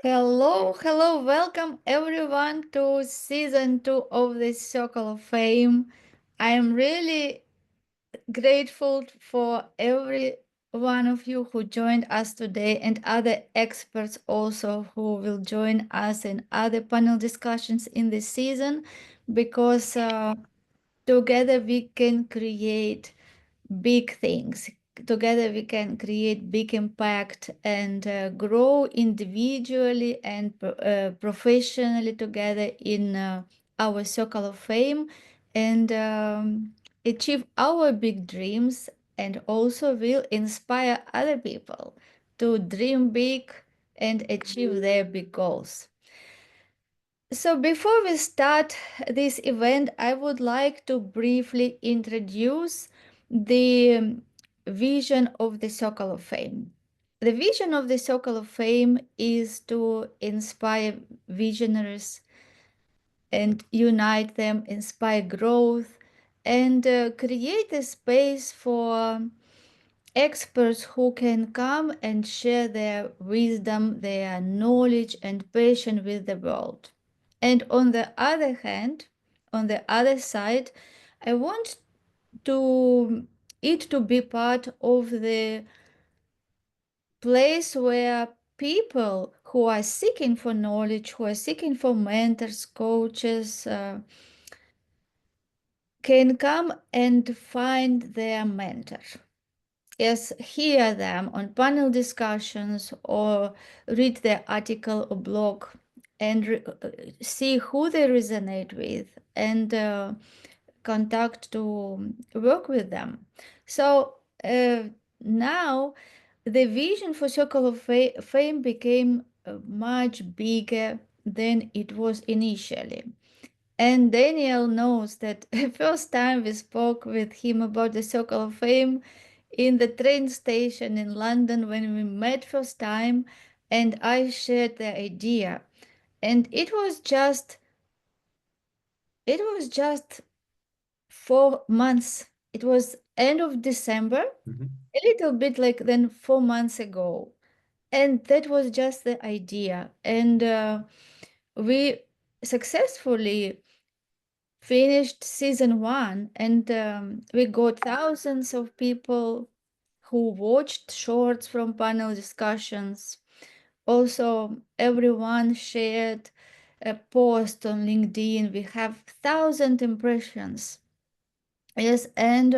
Hello, welcome everyone to season 2 of the Circle of Fame. I am really grateful for every one of you who joined us today and other experts also who will join us in other panel discussions in this season because together we can create big things. Together we can create big impact and grow individually and professionally together in our circle of fame and achieve our big dreams and also will inspire other people to dream big and achieve their big goals. So before we start this event, I would like to briefly introduce the vision of the Circle of Fame. The vision of the Circle of Fame is to inspire visionaries and unite them, inspire growth, and create a space for experts who can come and share their wisdom, their knowledge, and passion with the world. And on the other hand, on the other side, I want to it to be part of the place where people who are seeking for knowledge, who are seeking for mentors, coaches, can come and find their mentor. Yes, hear them on panel discussions or read their article or blog and see who they resonate with and contact to work with them. So now the vision for Circle of Fame became much bigger than it was initially. And Daniel knows that the first time we spoke with him about the Circle of Fame in the train station in London when we met first time, and I shared the idea. And it was just 4 months. It was end of December, a little bit like then 4 months ago. And that was just the idea. And we successfully finished season 1 and we got thousands of people who watched shorts from panel discussions. Also, everyone shared a post on LinkedIn. We have 1,000 impressions. Yes, and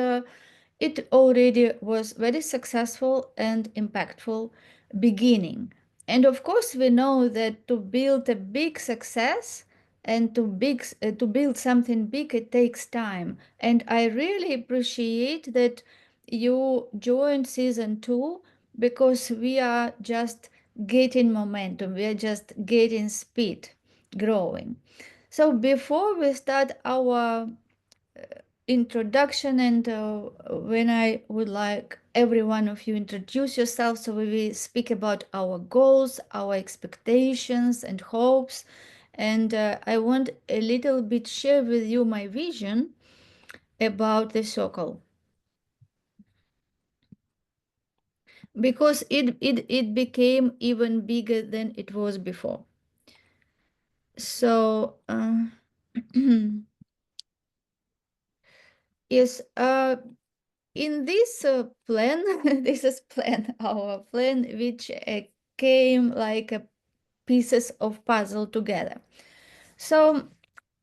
it already was very successful and impactful beginning. And of course, we know that to build a big success and to build something big, it takes time. And I really appreciate that you joined season 2 because we are just getting momentum. We are just getting speed, growing. So before we start our introduction and when I would like every one of you introduce yourself so we will speak about our goals, our expectations and hopes, and I want a little bit share with you my vision about the circle because it became even bigger than it was before. So yes, in this plan, this is plan, our plan, which came like a pieces of puzzle together. So,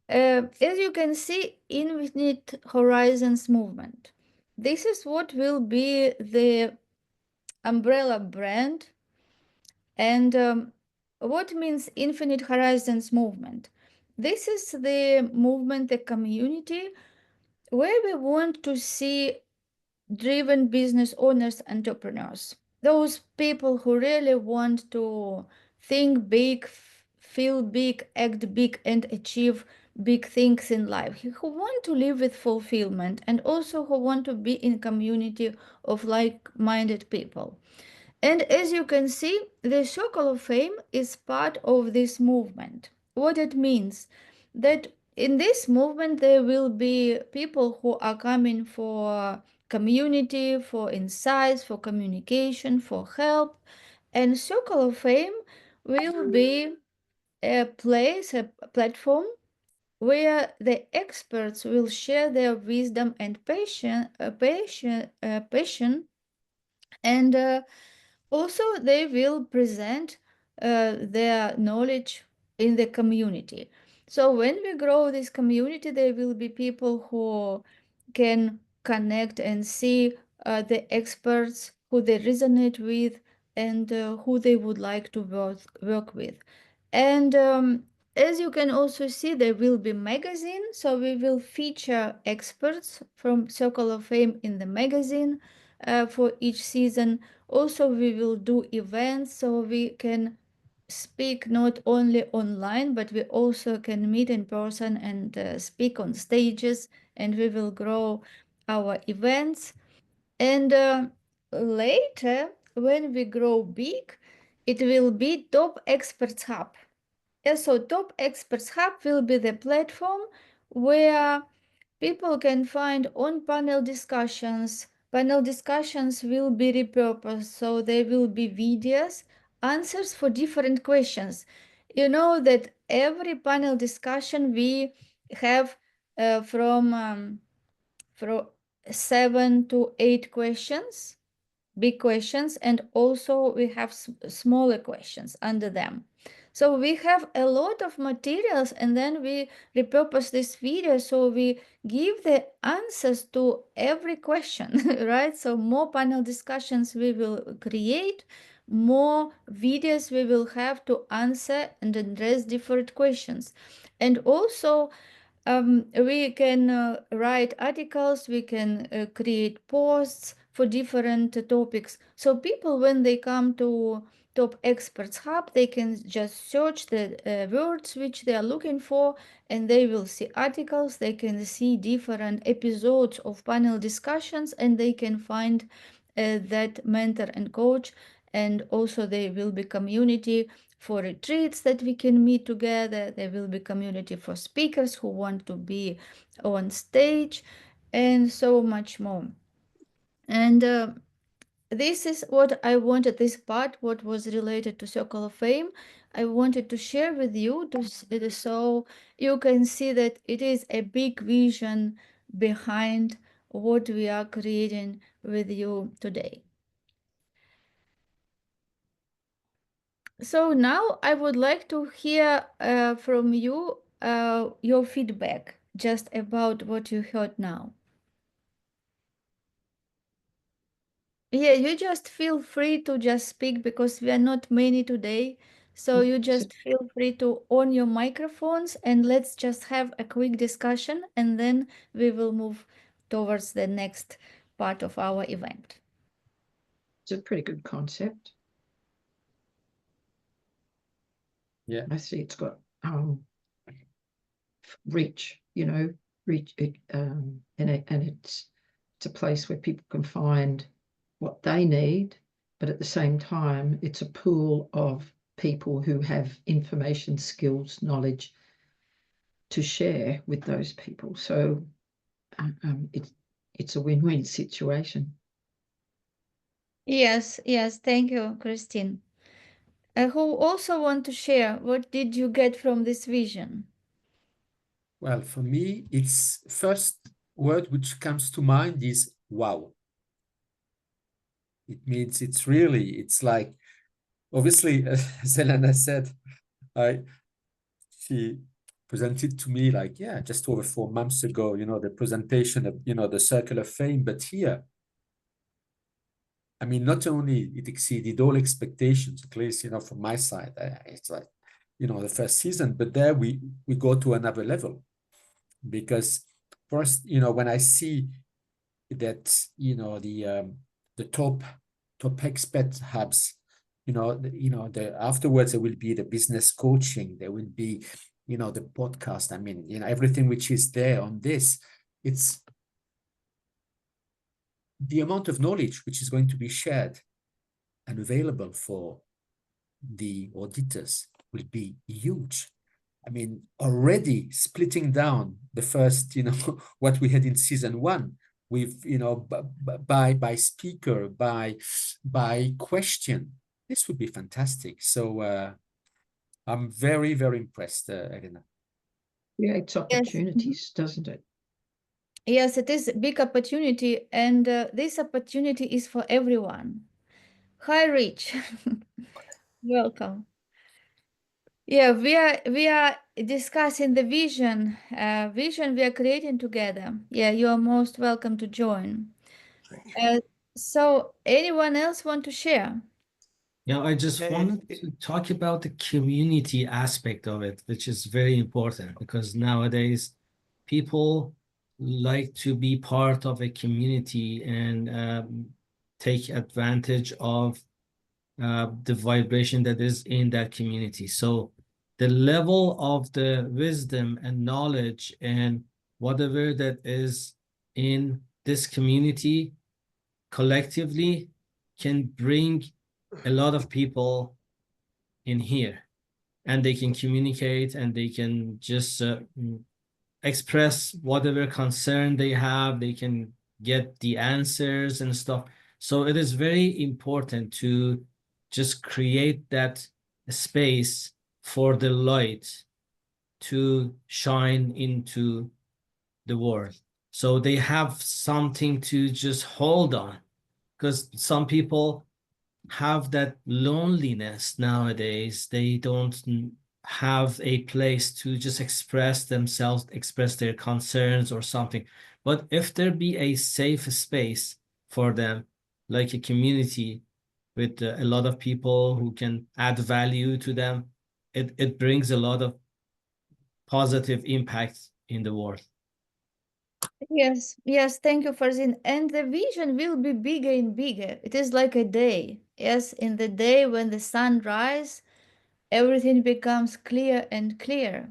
as you can see, Infinite Horizons movement. This is what will be the umbrella brand. And what means Infinite Horizons movement? This is the movement, the community where we want to see driven business owners, entrepreneurs, those people who really want to think big, feel big, act big, and achieve big things in life, who want to live with fulfillment and also who want to be in community of like-minded people. And as you can see, the Circle of Fame is part of this movement. What it means that in this movement there will be people who are coming for community, for insights, for communication, for help. And Circle of Fame will be a place, a platform where the experts will share their wisdom and passion, and also they will present their knowledge in the community. So when we grow this community, there will be people who can connect and see the experts who they resonate with, and who they would like to work with. And as you can also see, there will be magazine, so we will feature experts from Circle of Fame in the magazine for each season. Also, we will do events, so we can speak not only online, but we also can meet in person and speak on stages, and we will grow our events. And later, when we grow big, it will be Top Experts Hub. Yeah, so Top Experts Hub will be the platform where people can find on-panel discussions. Panel discussions will be repurposed, so there will be videos, answers for different questions. You know that every panel discussion we have from 7 to 8 questions, big questions, and also we have smaller questions under them. So we have a lot of materials, and then we repurpose this video, so we give the answers to every question. Right? So more panel discussions we will create, more videos we will have to answer and address different questions. And also we can write articles, we can create posts for different topics. So people, when they come to Top Experts Hub, they can just search the words which they are looking for, and they will see articles, they can see different episodes of panel discussions, and they can find that mentor and coach. And also there will be community for retreats that we can meet together. There will be community for speakers who want to be on stage, and so much more. And this is what I wanted, this part, what was related to Circle of Fame, I wanted to share with you, so you can see that it is a big vision behind what we are creating with you today. So now I would like to hear from you your feedback just about what you heard now. Yeah, you just feel free to just speak because we are not many today. So you just feel free to on your microphones, and let's just have a quick discussion, and then we will move towards the next part of our event. It's a pretty good concept. Yeah, I see it's got reach, reach it, and it's a place where people can find what they need, but at the same time, it's a pool of people who have information, skills, knowledge to share with those people. So it's a win-win situation. Yes, yes, thank you, Christine. Who also want to share, what did you get from this vision? well, for me, it's first word which comes to mind is wow. It means it's like, obviously, as Elena said, she presented to me like, yeah, just over 4 months ago, the presentation of, the Circle of Fame, but here, I mean, not only it exceeded all expectations, at least, from my side, it's like, the first season, but there we go to another level. Because first, when I see that, the top expert hubs, afterwards there will be the business coaching, there will be, the podcast. I mean, everything which is there on this, it's the amount of knowledge which is going to be shared and available for the auditors will be huge. I mean, already splitting down the first, what we had in season 1 with, by speaker, by question, this would be fantastic. So I'm very, very impressed, Elena. Creates opportunities, doesn't it? Yes, it is a big opportunity, and this opportunity is for everyone. Hi, Rich. Welcome. Yeah, we are discussing the vision we are creating together. Yeah, you are most welcome to join. Uh, so anyone else want to share? Yeah, I just Yeah, wanted to talk about the community aspect of it, which is very important because nowadays people like to be part of a community and take advantage of the vibration that is in that community. So the level of the wisdom and knowledge and whatever that is in this community collectively can bring a lot of people in here, and they can communicate and they can just express whatever concern they have. They can get the answers and stuff. So it is very important to just create that space for the light to shine into the world, so they have something to just hold on, because some people have that loneliness nowadays. They don't have a place to just express themselves, express their concerns or something. But if there be a safe space for them, like a community with a lot of people who can add value to them, it brings a lot of positive impact in the world. Yes, yes, thank you, Farzin. And the vision will be bigger and bigger. It is like a day. Yes, in the day when the sun rises, everything becomes clear and clear.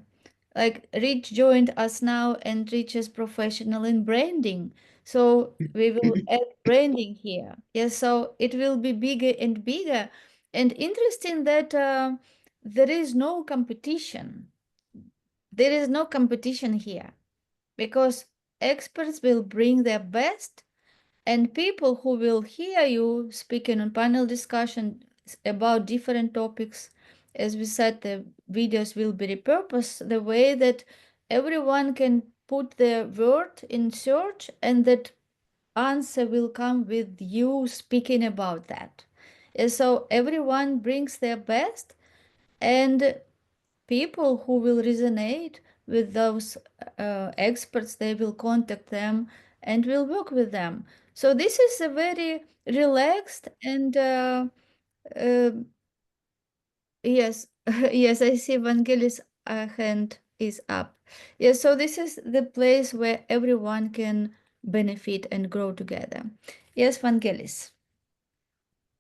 Like Rich joined us now, and Rich is professional in branding. So we will add branding here. Yes, so it will be bigger and bigger. And interesting that there is no competition. There is no competition here because experts will bring their best, and people who will hear you speaking on panel discussion about different topics, as we said, the videos will be repurposed the way that everyone can put their word in search, and that answer will come with you speaking about that. And so everyone brings their best, and people who will resonate with those experts, they will contact them and will work with them. So this is a very relaxed and uh, yes, yes, I see Vangelis' hand is up. Yes, so this is the place where everyone can benefit and grow together. Yes, Vangelis.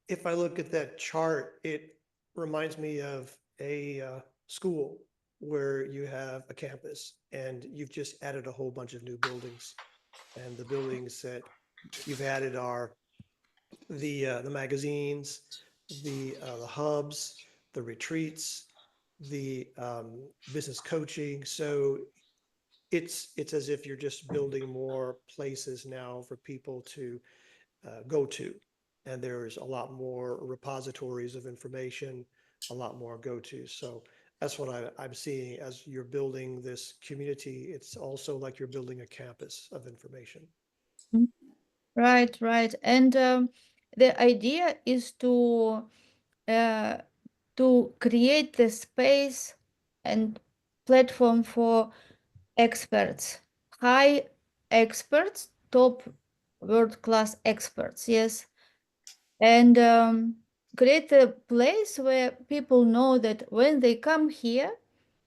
if I look at that chart, it reminds me of a school where you have a campus and you've just added a whole bunch of new buildings. And the buildings that you've added are the magazines, the hubs, the retreats, the business coaching. So it's as if you're just building more places now for people to go to. And there's a lot more repositories of information, a lot more go-to. So that's what I'm seeing as you're building this community. It's also like you're building a campus of information. Right, right. And the idea is uh, to create the space and platform for experts, high experts, top world-class experts, yes. And create a place where people know that when they come here,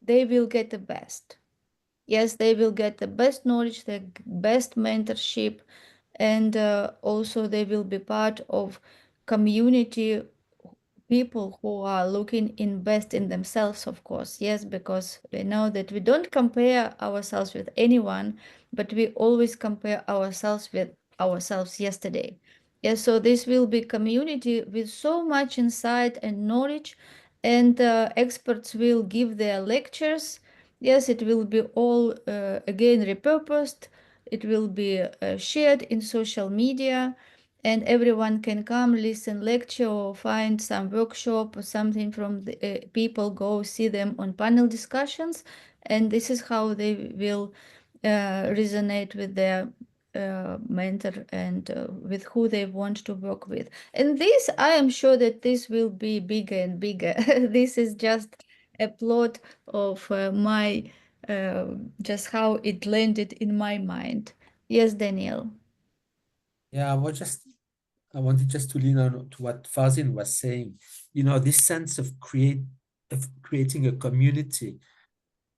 they will get the best. Yes, they will get the best knowledge, the best mentorship, and also they will be part of community people who are looking invest in themselves, of course. Yes, because we know that we don't compare ourselves with anyone, but we always compare ourselves with ourselves yesterday. Yes, so this will be community with so much insight and knowledge, and experts will give their lectures. Yes, it will be all again repurposed. It will be shared in social media, and everyone can come listen lecture or find some workshop or something from the people, go see them on panel discussions, and this is how they will resonate with their mentor and with who they want to work with. And this, I am sure that this will be bigger and bigger. This is just a plot of my just how it landed in my mind. Yes, Daniel. Yeah, I wanted just to lean on to what Fazin was saying. You know, this sense of creating a community.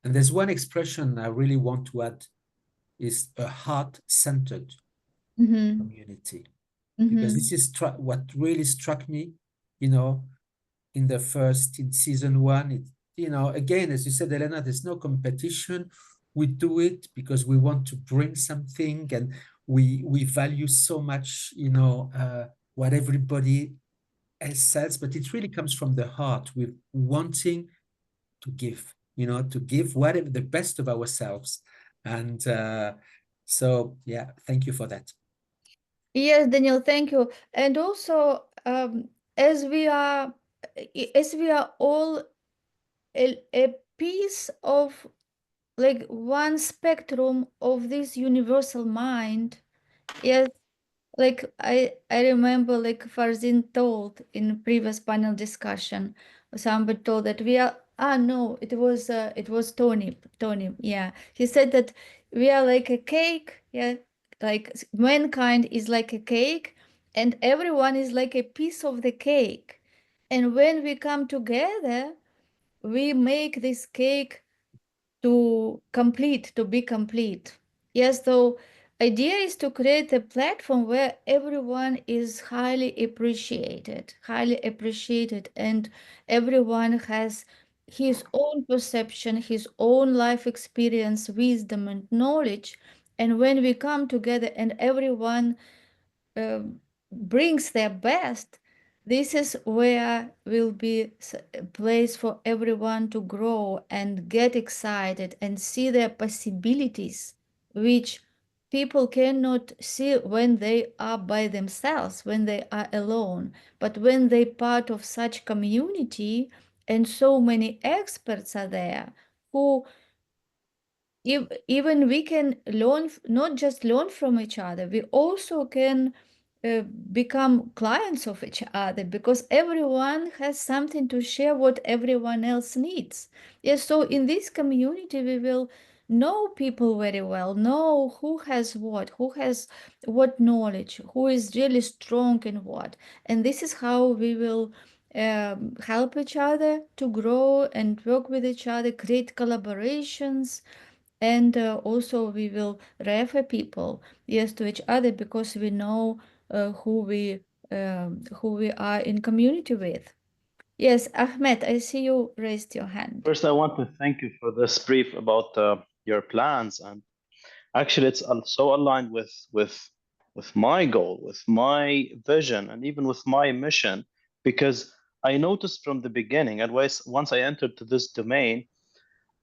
And there's one expression I really want to add is a heart-centered Mm-hmm. community. Mm-hmm. Because this is what really struck me, you know, in season 1. It, you know, again, as you said, Elena, there's no competition. We do it because we want to bring something, and we value so much, you know, what everybody else says, but it really comes from the heart. We're wanting to give, you know, to give whatever the best of ourselves. And so, yeah, thank you for that. Yes, Daniel, thank you. And also, as we are, as we are all a piece of like one spectrum of this universal mind. Yes, like I remember like Farzin told in previous panel discussion, somebody told that we are no, it was Tony, yeah. He said that we are like a cake, yeah, like mankind is like a cake and everyone is like a piece of the cake. And when we come together, we make this cake to be complete. Yes, so idea is to create a platform where everyone is highly appreciated, and everyone has his own perception, his own life experience, wisdom, and knowledge. And when we come together and everyone uh, brings their best, this is where will be a place for everyone to grow and get excited and see their possibilities, which people cannot see when they are by themselves, when they are alone. But when they part of such community and so many experts are there who even we can learn, not just learn from each other, we also can uh, become clients of each other because everyone has something to share what everyone else needs. Yes, so in this community, we will know people very well, know who has what knowledge, who is really strong in what. And this is how we will help each other to grow and work with each other, create collaborations, and also we will refer people, yes, to each other because we know who we are in community with. Yes, Ahmed, I see you raised your hand. First, I want to thank you for this brief about your plans, and actually, it's so aligned with my goal, with my vision, and even with my mission. Because I noticed from the beginning, and once I entered to this domain,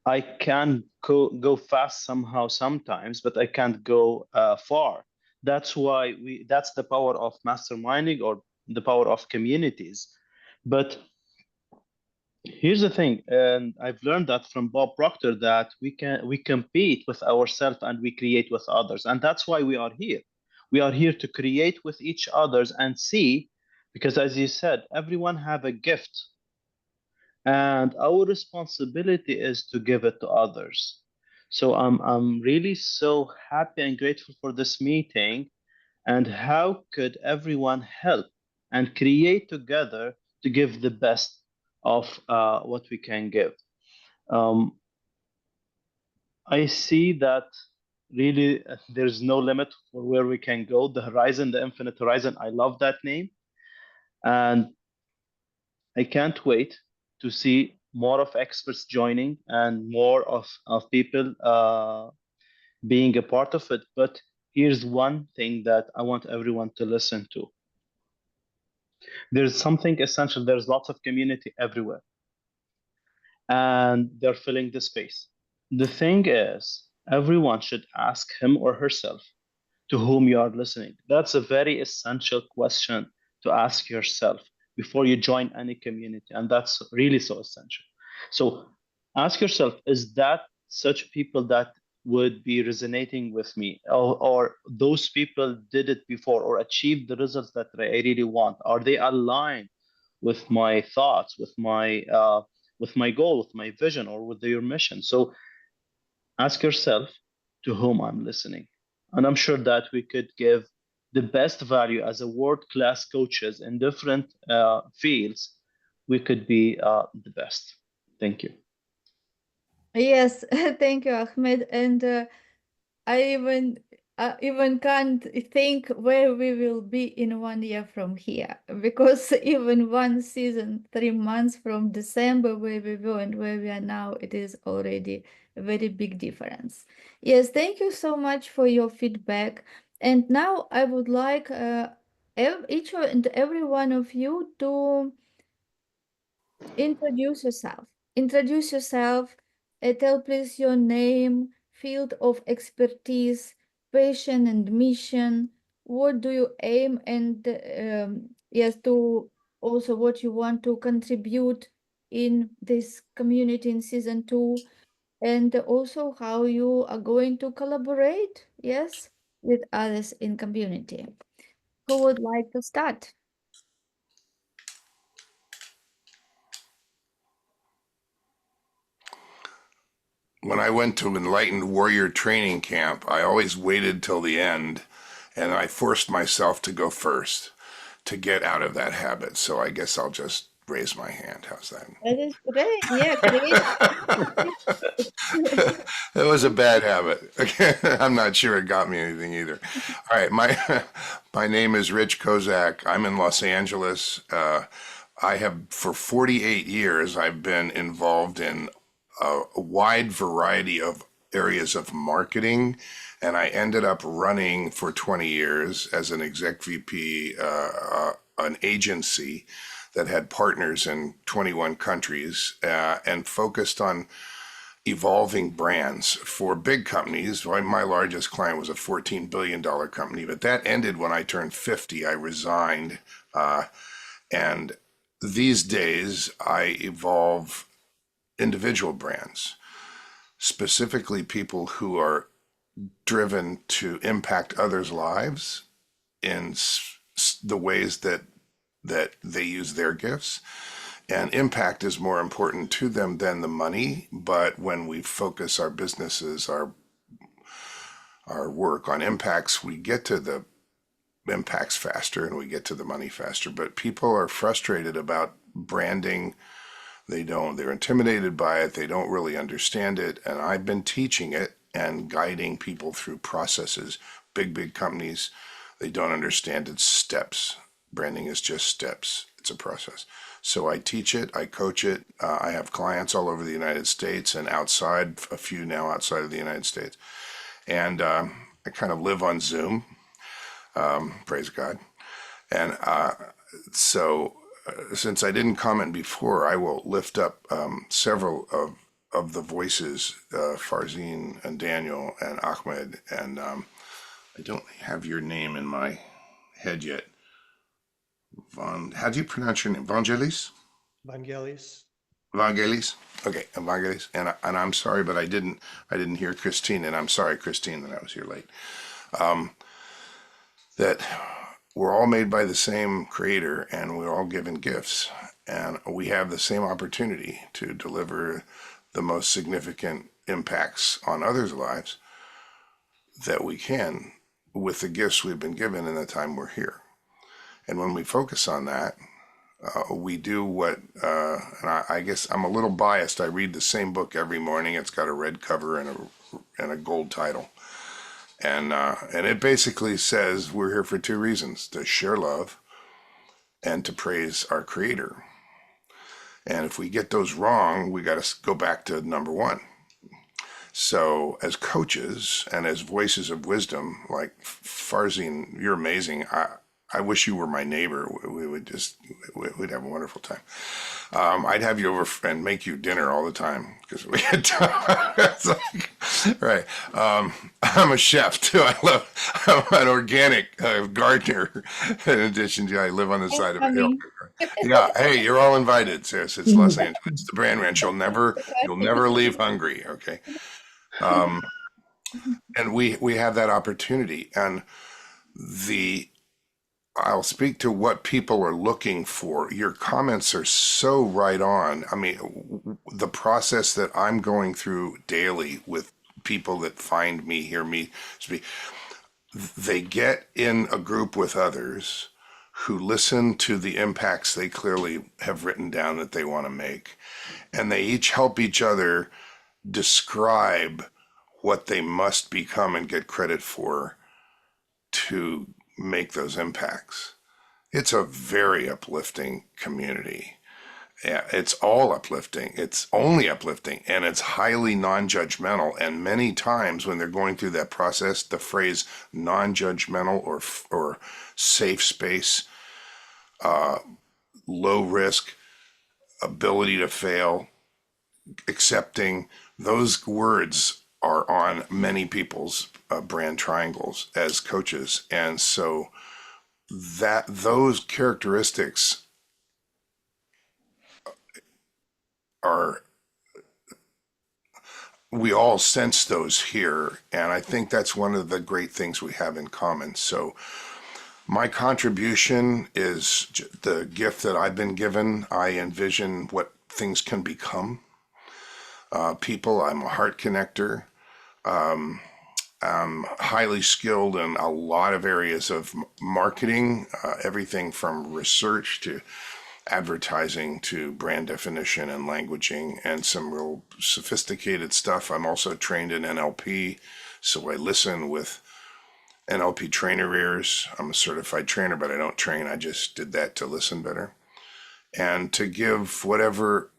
I can go fast somehow sometimes, but I can't go far. That's why that's the power of masterminding or the power of communities. But here's the thing, and I've learned that from Bob Proctor, that we compete with ourselves and we create with others, and that's why we are here. We are here to create with each others and see, because as you said, everyone have a gift, and our responsibility is to give it to others. So I'm really so happy and grateful for this meeting. And how could everyone help and create together to give the best of what we can give? Um, I see that really there's no limit for where we can go. The horizon, the infinite horizon. I love that name, and I can't wait to see more of experts joining and more of people being a part of it. But here's one thing that I want everyone to listen to. There's something essential. There's lots of community everywhere, and they're filling the space. The thing is, everyone should ask him or herself, to whom you are listening. That's a very essential question to ask yourself before you join any community. And that's really so essential. So ask yourself, is that such people that would be resonating with me, or those people did it before or achieved the results that I really want? Are they aligned with my thoughts, with my goal, with my vision, or with your mission? So ask yourself to whom I'm listening. And I'm sure that we could give the best value as a world-class coaches in different fields. We could be the best. Thank you. Yes, thank you, Ahmed. And I even can't think where we will be in 1 year from here, because even one season, 3 months from December, where we were and where we are now, it is already a very big difference. Yes, thank you so much for your feedback. And now I would like each and every one of you to introduce yourself. Introduce yourself. Tell please your name, field of expertise, passion and mission. What do you aim, and yes, to also what you want to contribute in this community in season 2, and also how you are going to collaborate, yes, with others in community. Who would like to start? When I went to Enlightened Warrior Training Camp, I always waited till the end, and I forced myself to go first to get out of that habit. So I guess I'll just raise my hand. How's that? That is great. Yeah, great. That was a bad habit. I'm not sure it got me anything either. All right, my name is Rich Kozak. I'm in Los Angeles. I have, for 48 years, I've been involved in a wide variety of areas of marketing, and I ended up running for 20 years as an exec VP, an agency that had partners in 21 countries, and focused on evolving brands for big companies. My largest client was a $14 billion company, but that ended when I turned 50. I resigned, and these days I evolve individual brands, specifically people who are driven to impact others' lives in the ways that they use their gifts. And impact is more important to them than the money. But when we focus our businesses, our work on impacts, we get to the impacts faster and we get to the money faster. But people are frustrated about branding. They're intimidated by it. They don't really understand it. And I've been teaching it and guiding people through processes. Big companies, they don't understand its steps. Branding is just steps. It's a process. So I teach it, I coach it. I have clients all over the United States and outside, a few now outside of the United States. And I kind of live on Zoom, praise God. And since I didn't comment before, I will lift up several of the voices, Farzin and Daniel and Ahmed, and I don't have your name in my head yet. How do you pronounce your name? Vangelis? Vangelis. Vangelis? Okay, Vangelis. And I'm sorry, but I didn't hear Christine, and I'm sorry, Christine, that I was here late. That we're all made by the same creator, and we're all given gifts, and we have the same opportunity to deliver the most significant impacts on others' lives that we can with the gifts we've been given in the time we're here. And when we focus on that, we do what, and I guess I'm a little biased. I read the same book every morning. It's got a red cover and a gold title. And it basically says we're here for 2 reasons: to share love and to praise our creator. And if we get those wrong, we got to go back to number 1. So as coaches and as voices of wisdom, like Farzin, you're amazing. I wish you were my neighbor. We'd have a wonderful time. I'd have you over and make you dinner all the time because we had time. Right. I'm a chef too. I'm an organic gardener. In addition to, I live on the side of a hill. Coming. Yeah. Hey, you're all invited, sis. It's Los Angeles. It's the Brand Ranch. You'll never leave hungry. Okay. And we have that opportunity, and I'll speak to what people are looking for. Your comments are so right on. I mean, the process that I'm going through daily with people that find me, hear me speak, they get in a group with others who listen to the impacts they clearly have written down that they want to make, and they each help each other describe what they must become and get credit for to make those impacts. It's a very uplifting community. Yeah, it's all uplifting. It's only uplifting, and it's highly non-judgmental. And many times when they're going through that process, the phrase non-judgmental or safe space, low risk, ability to fail, accepting, those words are on many people's brand triangles as coaches. And so that those characteristics are, we all sense those here, and I think that's one of the great things we have in common. So my contribution is the gift that I've been given. I envision what things can become. People, I'm a heart connector. I'm highly skilled in a lot of areas of marketing, everything from research to advertising to brand definition and languaging, and some real sophisticated stuff. I'm also trained in NLP, so I listen with NLP trainer ears. I'm a certified trainer, but I don't train. I just did that to listen better and to give whatever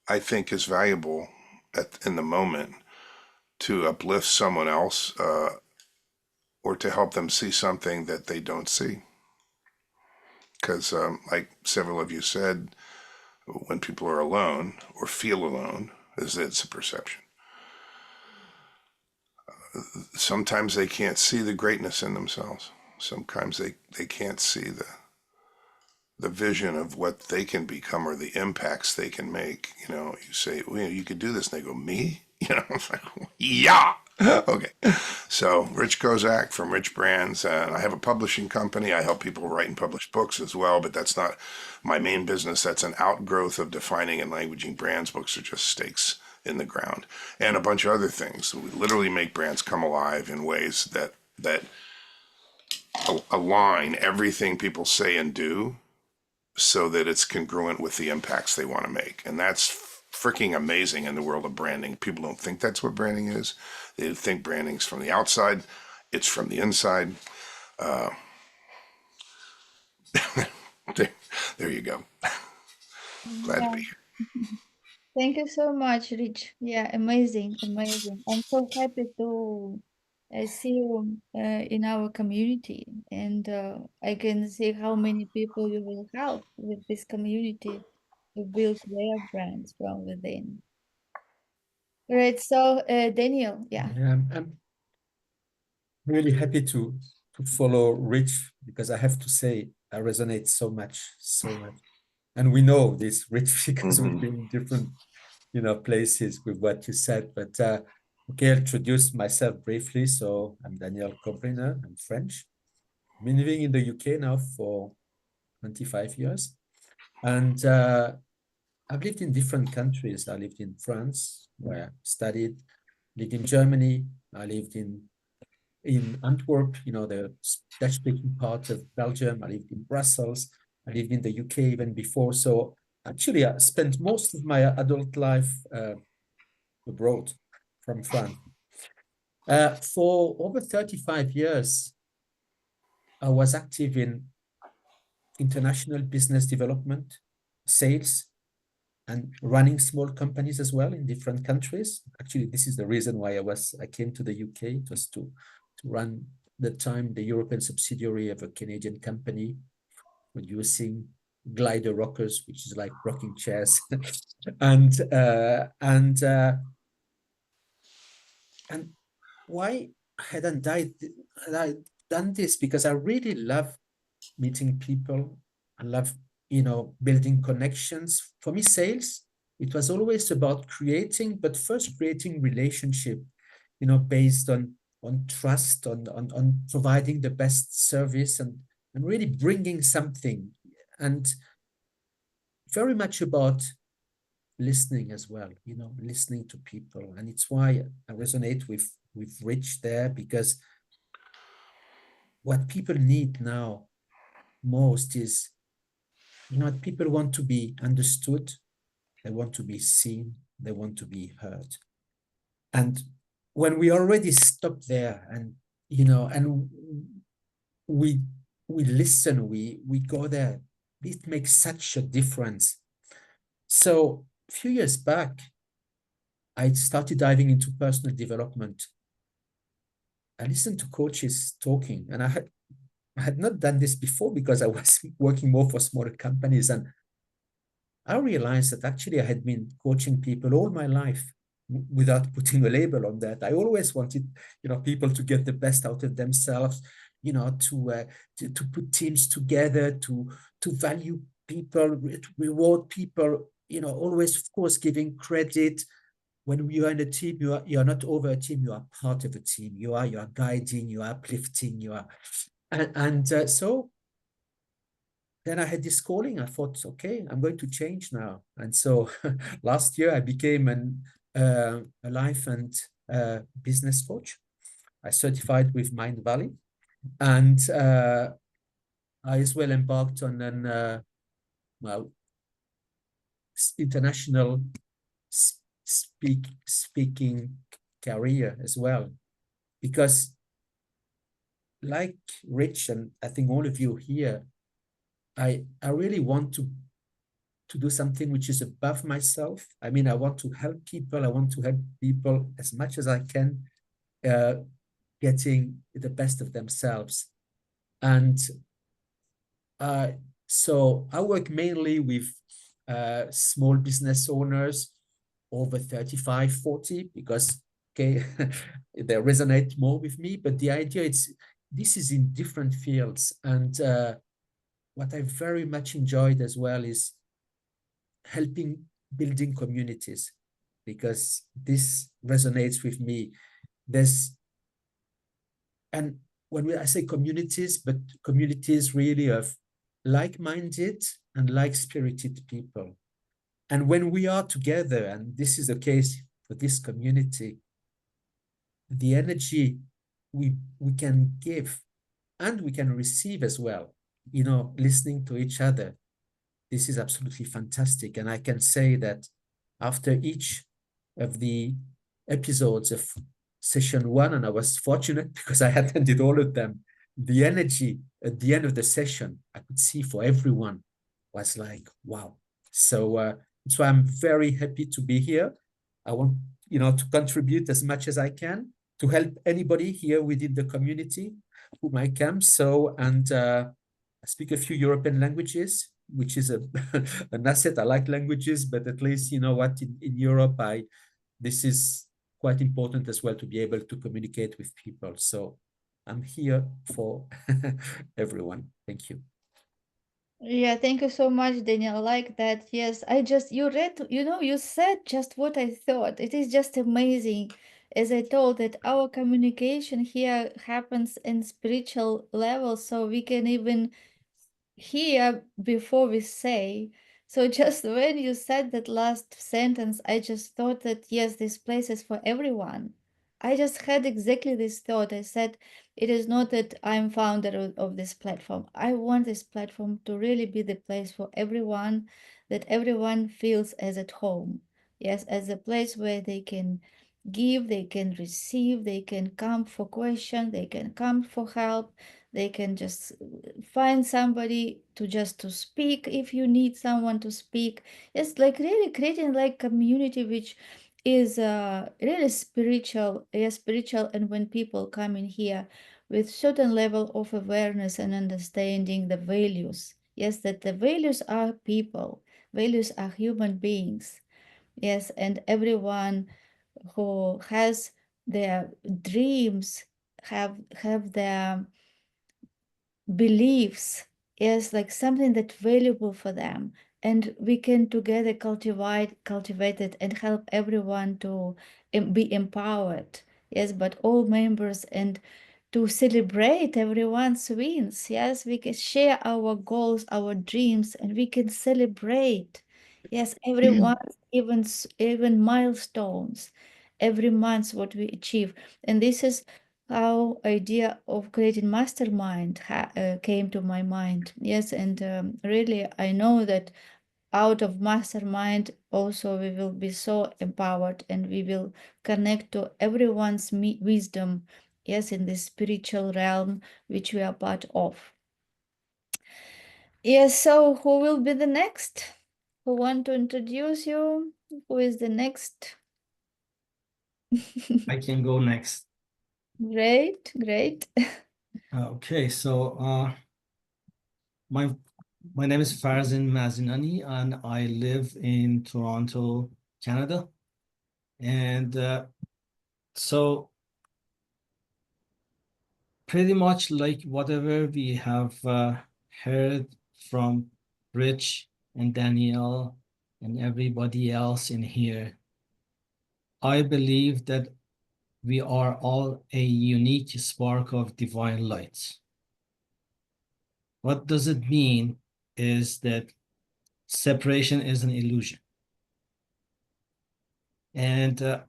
I think is valuable in the moment to uplift someone else or to help them see something that they don't see. Because like several of you said, when people are alone or feel alone, it's a perception. Sometimes they can't see the greatness in themselves. Sometimes they can't see the vision of what they can become or the impacts they can make. You know, you say, well, you could do this, and they go, me? You know, it's like, yeah. Okay. So Rich Kozak from Rich Brands, and I have a publishing company. I help people write and publish books as well, but that's not my main business. That's an outgrowth of defining and languaging brands. Books are just stakes in the ground, and a bunch of other things. So we literally make brands come alive in ways that align everything people say and do so that it's congruent with the impacts they want to make. And that's freaking amazing in the world of branding. People don't think that's what branding is. They think branding's from the outside. It's from the inside. There you go. Glad to be here. Thank you so much, Rich. Yeah, amazing, amazing. I'm so happy to see you in our community, and I can see how many people you will help with this community to build their brands from within. Right. So, Daniel, yeah. I'm really happy to follow Rich, because I have to say I resonate so much. And we know this, Rich, because we've been in different, places with what you said. But okay, I'll introduce myself briefly. So I'm Daniel Cobriner. I'm French. I've been living in the UK now for 25 years. And I've lived in different countries. I lived in France, where I studied, lived in Germany. I lived in Antwerp, the Dutch-speaking part of Belgium. I lived in Brussels. I lived in the UK even before. So actually, I spent most of my adult life abroad from France. For over 35 years, I was active in international business development, sales, and running small companies as well in different countries. Actually, this is the reason why I came to the UK. It was to run the European subsidiary of a Canadian company producing glider rockers, which is like rocking chairs. and And why hadn't had I done this? Because I really love meeting people. I love, building connections. For me, sales, it was always about creating, but first creating relationship, based on trust, on providing the best service and really bringing something. And very much about listening as well, listening to people. And it's why I resonate with Rich there, because what people need now most is, people want to be understood, they want to be seen, they want to be heard. And when we already stop there and, and we listen, we go there, it makes such a difference. So a few years back, I started diving into personal development. I listened to coaches talking, and I had not done this before because I was working more for smaller companies. And I realized that actually I had been coaching people all my life without putting a label on that. I always wanted, people to get the best out of themselves, to put teams together, to value people, to reward people, always, of course, giving credit. When you are in a team, you are not over a team, you are part of a team. You are guiding, you are uplifting, so then I had this calling. I thought, okay, I'm going to change now. And so last year I became a life and business coach. I certified with Mind Valley, and I as well embarked on an well, international speaking career as well, because like Rich and I think all of you here, I really want to do something which is above myself. I mean, I want to help people. I want to help people as much as I can, getting the best of themselves. And so I work mainly with small business owners over 35, 40, because, okay, they resonate more with me. But the idea this is in different fields. And what I very much enjoyed as well is helping building communities, because this resonates with me. And when I say communities, but communities really of like-minded and like-spirited people. And when we are together, and this is the case for this community, the energy we can give and we can receive as well, listening to each other. This is absolutely fantastic. And I can say that after each of the episodes of session 1, and I was fortunate because I attended all of them, the energy at the end of the session, I could see for everyone was like, wow. So that's why I'm very happy to be here. I want, to contribute as much as I can to help anybody here within the community who might come. So, and I speak a few European languages, which is an asset. I like languages, but at least, in Europe, this is quite important as well to be able to communicate with people. So I'm here for everyone. Thank you. Yeah, thank you so much, Daniel. I like that. Yes, you said just what I thought. It is just amazing. As I told that our communication here happens in spiritual level, so we can even hear before we say. So just when you said that last sentence, I just thought that yes, this place is for everyone. I just had exactly this thought. I said, it is not that I'm founder of this platform. I want this platform to really be the place for everyone, that everyone feels as at home. Yes, as a place where they can give, they can receive, they can come for question, they can come for help, they can just find somebody to speak if you need someone to speak. It's like really creating like community which is really spiritual. Yeah, spiritual. And when people come in here with certain level of awareness and understanding the values, yes, that the values are people, values are human beings. Yes, and everyone who has their dreams, have their beliefs, is like something that's valuable for them, and we can together cultivate it and help everyone to be empowered. Yes, but all members, and to celebrate everyone's wins. Yes, we can share our goals, our dreams, and we can celebrate. Yes, everyone, even milestones, every month what we achieve. And this is how idea of creating mastermind came to my mind. Yes, and really I know that out of mastermind also we will be so empowered, and we will connect to everyone's wisdom, yes, in the spiritual realm which we are part of. Yes, so who will be the next? Who want to introduce you? Who is the next? I can go next. Great, great. Okay, so my name is Farzin Mazinani, and I live in Toronto, Canada. And so pretty much like whatever we have heard from Rich and Danielle and everybody else in here, I believe that we are all a unique spark of divine light. What does it mean is that separation is an illusion. And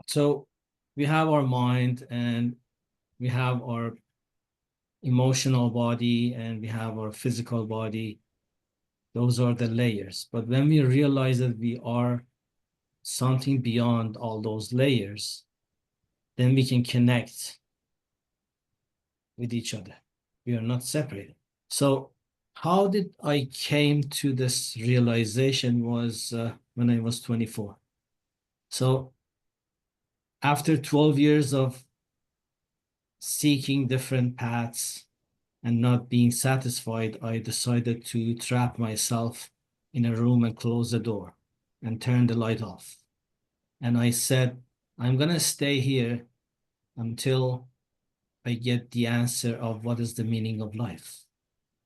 so we have our mind, and we have our emotional body, and we have our physical body. Those are the layers. But when we realize that we are something beyond all those layers, then we can connect with each other. We are not separated. So how did I came to this realization was when I was 24. So after 12 years of seeking different paths and not being satisfied, I decided to trap myself in a room and close the door and turn the light off. And I said, I'm gonna stay here until I get the answer of what is the meaning of life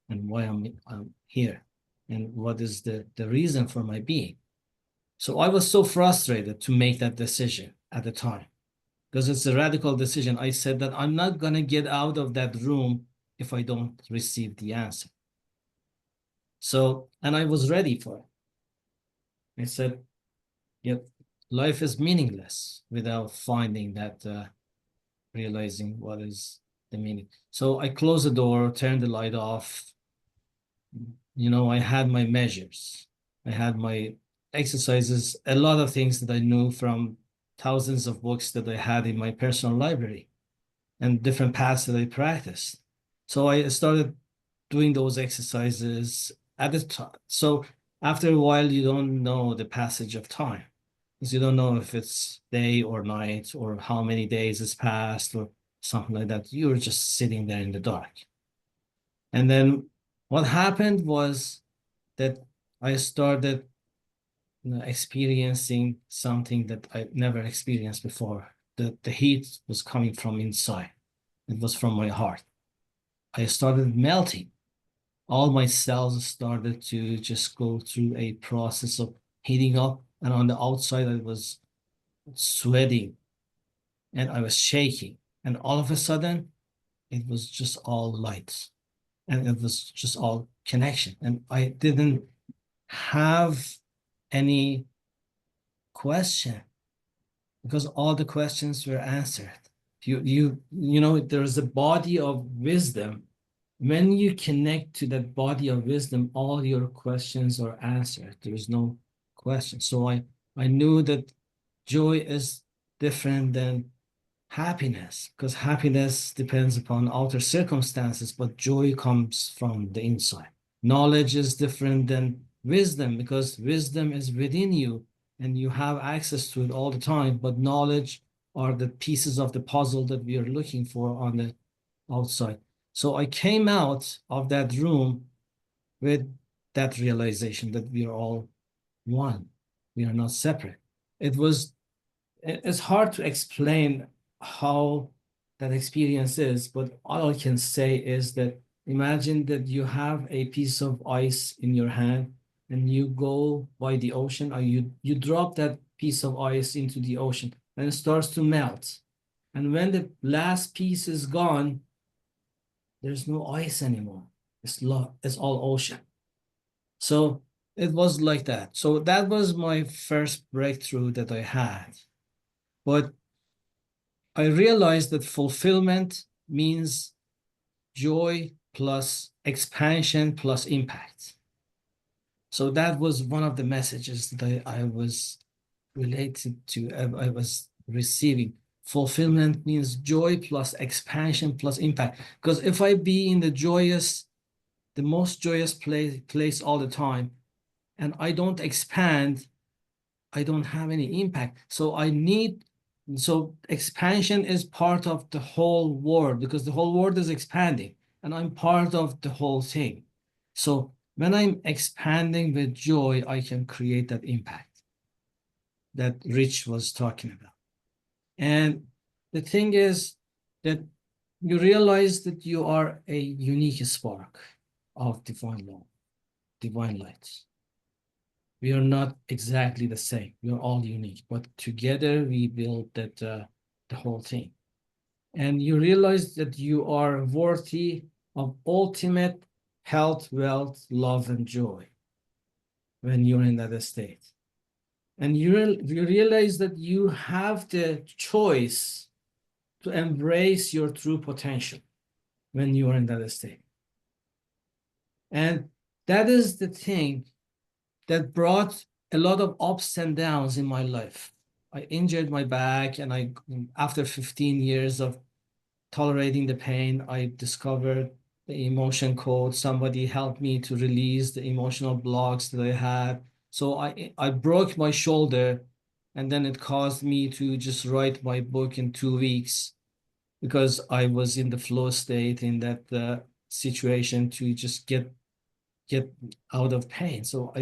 and why I'm here and what is the reason for my being. So I was so frustrated to make that decision at the time, because it's a radical decision. I said that I'm not gonna get out of that room if I don't receive the answer. So, and I was ready for it. I said, yep, life is meaningless without finding that, realizing what is the meaning. So I closed the door, turned the light off. You know, I had my measures. I had my exercises, a lot of things that I knew from thousands of books that I had in my personal library and different paths that I practiced. So I started doing those exercises at the time. So after a while, you don't know the passage of time, because you don't know if it's day or night or how many days has passed or something like that. You're just sitting there in the dark. And then what happened was that I started experiencing something that I never experienced before. The heat was coming from inside. It was from my heart. I started melting. All my cells started to just go through a process of heating up. And on the outside, I was sweating and I was shaking. And all of a sudden, it was just all light. And it was just all connection. And I didn't have any question, because all the questions were answered. You know, there's a body of wisdom. When you connect to that body of wisdom, all your questions are answered. There is no question. So I knew that joy is different than happiness, because happiness depends upon outer circumstances, but joy comes from the inside. Knowledge is different than wisdom, because wisdom is within you and you have access to it all the time, but knowledge are the pieces of the puzzle that we are looking for on the outside. So I came out of that room with that realization that we are all one. We are not separate. It's hard to explain how that experience is, but all I can say is that imagine that you have a piece of ice in your hand and you go by the ocean, or you drop that piece of ice into the ocean and it starts to melt. And when the last piece is gone, there's no ice anymore. It's all ocean. So it was like that. So that was my first breakthrough that I had. But I realized that fulfillment means joy plus expansion plus impact. So that was one of the messages that I was related to, I was receiving. Fulfillment means joy plus expansion plus impact. Because if I be in the most joyous place all the time, and I don't expand, I don't have any impact. So expansion is part of the whole world, because the whole world is expanding and I'm part of the whole thing. So when I'm expanding with joy, I can create that impact that Rich was talking about. And the thing is that you realize that you are a unique spark of divine law, divine light. We are not exactly the same. We are all unique, but together we build the whole thing. And you realize that you are worthy of ultimate health, wealth, love, and joy when you're in that state. And you realize that you have the choice to embrace your true potential when you are in that state. And that is the thing that brought a lot of ups and downs in my life. I injured my back, and after 15 years of tolerating the pain, I discovered the emotion code. Somebody helped me to release the emotional blocks that I had. So I broke my shoulder, and then it caused me to just write my book in 2 weeks, because I was in the flow state in that situation to just get out of pain. So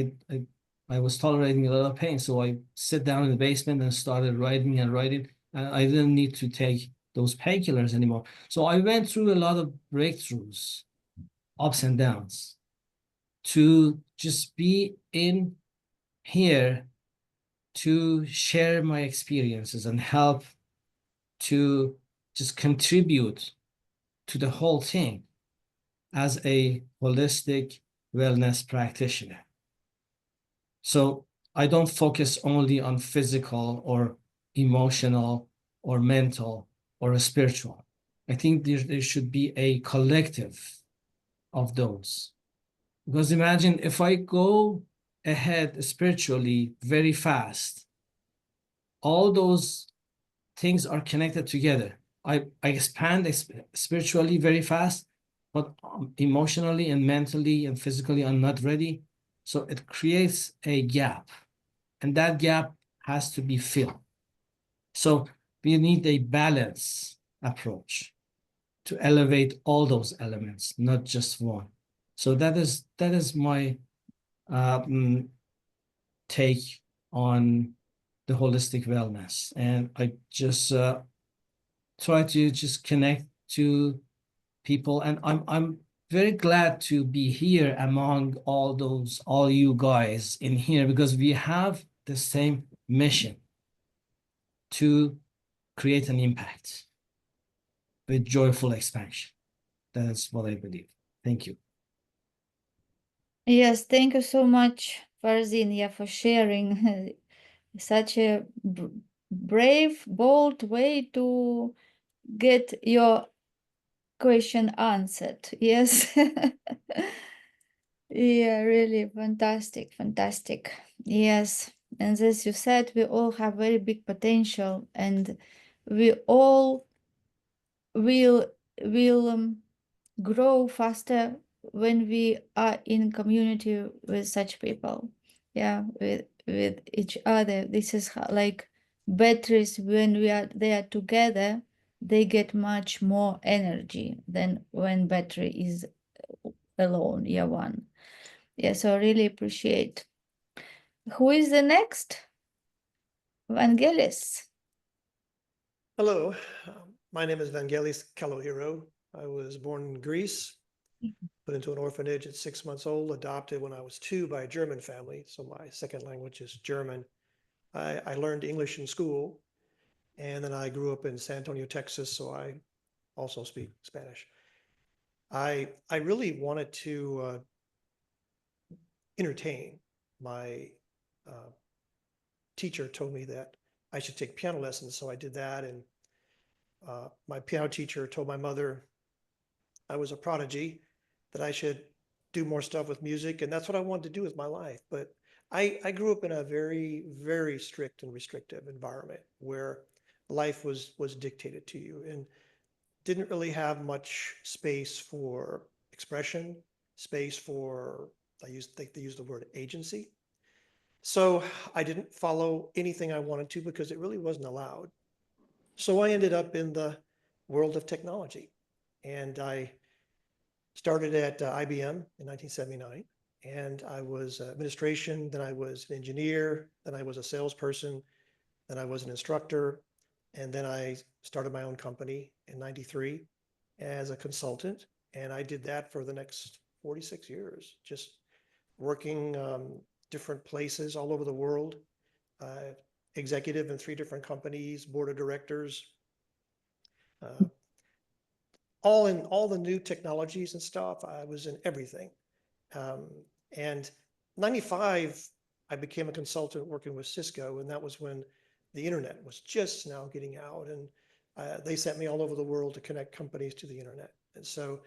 I was tolerating a lot of pain. So I sat down in the basement and started writing and writing. And I didn't need to take those painkillers anymore. So I went through a lot of breakthroughs, ups and downs, to just be in here to share my experiences and help to just contribute to the whole thing as a holistic wellness practitioner. So I don't focus only on physical or emotional or mental or spiritual. I think there should be a collective of those. Because imagine if I go ahead spiritually very fast, all those things are connected together. I expand spiritually very fast, but emotionally and mentally and physically, I'm not ready. So it creates a gap, and that gap has to be filled. So we need a balance approach to elevate all those elements, not just one. So that is my take on the holistic wellness, and I just try to just connect to people, and I'm very glad to be here among all you guys in here, because we have the same mission to create an impact with joyful expansion. That's what I believe. Thank you. Yes, thank you so much, Farzin, yeah, for sharing such a brave, bold way to get your question answered. Yes. Yeah, really fantastic, fantastic. Yes. And as you said, we all have very big potential, and we all will grow faster when we are in community with such people. Yeah, with each other. This is how, like batteries, when they are together, they get much more energy than when battery is alone. Yeah, one. Yeah, so I really appreciate. Who is the next? Vangelis. Hello, my name is Vangelis Kalohiro. I was born in Greece, put into an orphanage at 6 months old, adopted when I was 2 by a German family. So my second language is German. I learned English in school, and then I grew up in San Antonio, Texas, so I also speak Spanish. I really wanted to entertain. My teacher told me that I should take piano lessons, so I did that. And my piano teacher told my mother I was a prodigy, that I should do more stuff with music, and that's what I wanted to do with my life. But I grew up in a very, very strict and restrictive environment where life was dictated to you and didn't really have much space for expression, space for, think they use the word agency. So I didn't follow anything I wanted to because it really wasn't allowed. So I ended up in the world of technology, and I started at IBM in 1979, and I was administration, then I was an engineer, then I was a salesperson, then I was an instructor, and then I started my own company in 93 as a consultant, and I did that for the next 46 years, just working different places all over the world, executive in 3 different companies, board of directors, all in all the new technologies and stuff. I was in everything. And 95, I became a consultant working with Cisco, and that was when the internet was just now getting out, and they sent me all over the world to connect companies to the internet. And so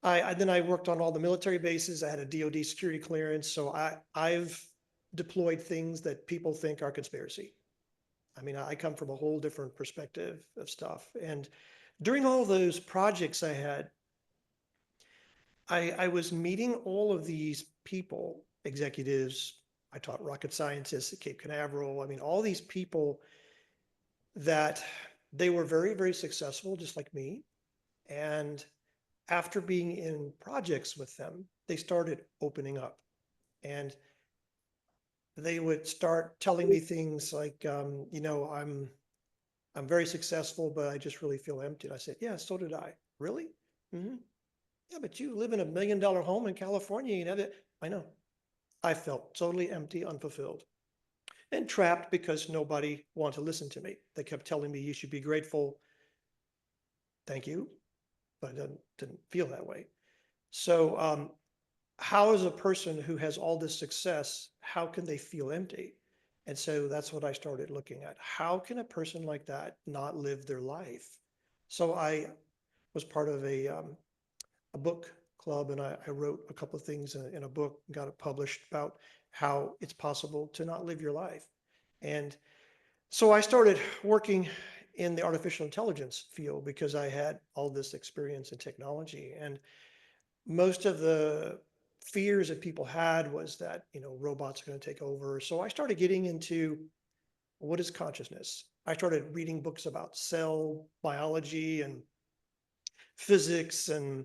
then I worked on all the military bases. I had a DoD security clearance, so I've deployed things that people think are conspiracy. I mean, I come from a whole different perspective of stuff. And during all those projects I had, I was meeting all of these people, executives. I taught rocket scientists at Cape Canaveral. I mean, all these people that they were very, very successful, just like me. And after being in projects with them, they started opening up. And they would start telling me things like, I'm very successful, but I just really feel empty. And I said, yeah, so did I. Really? Mm-hmm. Yeah, but you live in $1 million home in California. You know that. I know. I felt totally empty, unfulfilled, and trapped because nobody wanted to listen to me. They kept telling me you should be grateful. Thank you, but I didn't feel that way. So how is a person who has all this success, how can they feel empty? And so that's what I started looking at. How can a person like that not live their life? So I was part of a book club, and I wrote a couple of things in a book, got it published about how it's possible to not live your life. And so I started working in the artificial intelligence field because I had all this experience in technology. And most of the fears that people had was that, robots are going to take over. So I started getting into what is consciousness. I started reading books about cell biology and physics, and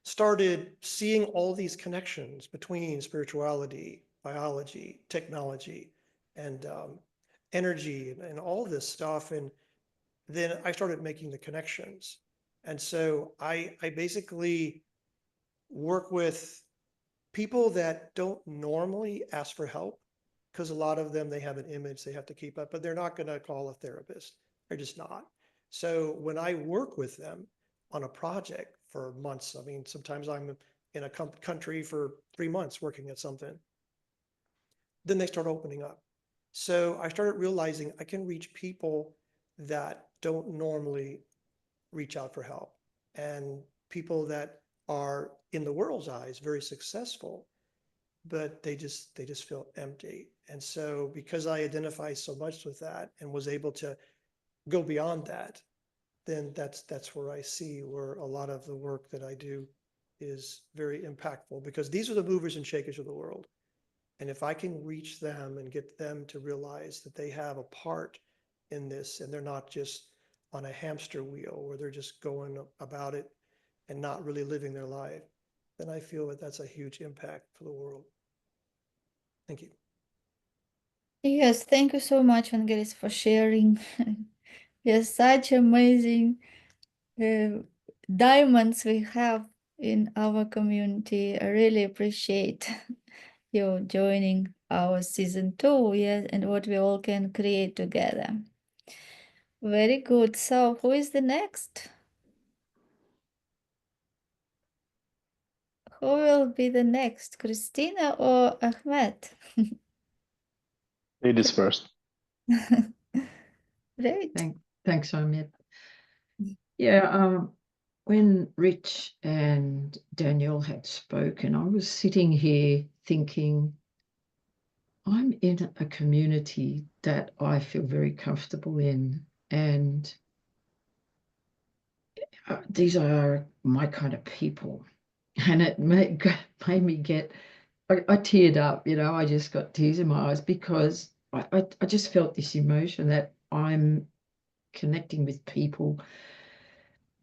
started seeing all these connections between spirituality, biology, technology, and energy, and all this stuff. And then I started making the connections. And so I basically work with people that don't normally ask for help, because a lot of them, they have an image they have to keep up, but they're not going to call a therapist. They're just not. So when I work with them on a project for months, I mean, sometimes I'm in a country for 3 months working at something, then they start opening up. So I started realizing I can reach people that don't normally reach out for help, and people that are, in the world's eyes, very successful, but they just feel empty. And so because I identify so much with that and was able to go beyond that, then that's where I see where a lot of the work that I do is very impactful, because these are the movers and shakers of the world. And if I can reach them and get them to realize that they have a part in this, and they're not just on a hamster wheel where they're just going about it and not really living their life, then I feel that that's a huge impact for the world. Thank you. Yes, thank you so much, Vangelis, for sharing. You're such amazing diamonds we have in our community. I really appreciate you joining our season 2, yes, and what we all can create together. Very good. So who is the next? Who will be the next, Christina or Ahmed? Ladies first. Great. Thanks, Ahmed. Yeah, when Rich and Daniel had spoken, I was sitting here thinking, I'm in a community that I feel very comfortable in, and these are my kind of people. And it made me get, I teared up, I just got tears in my eyes because I just felt this emotion that I'm connecting with people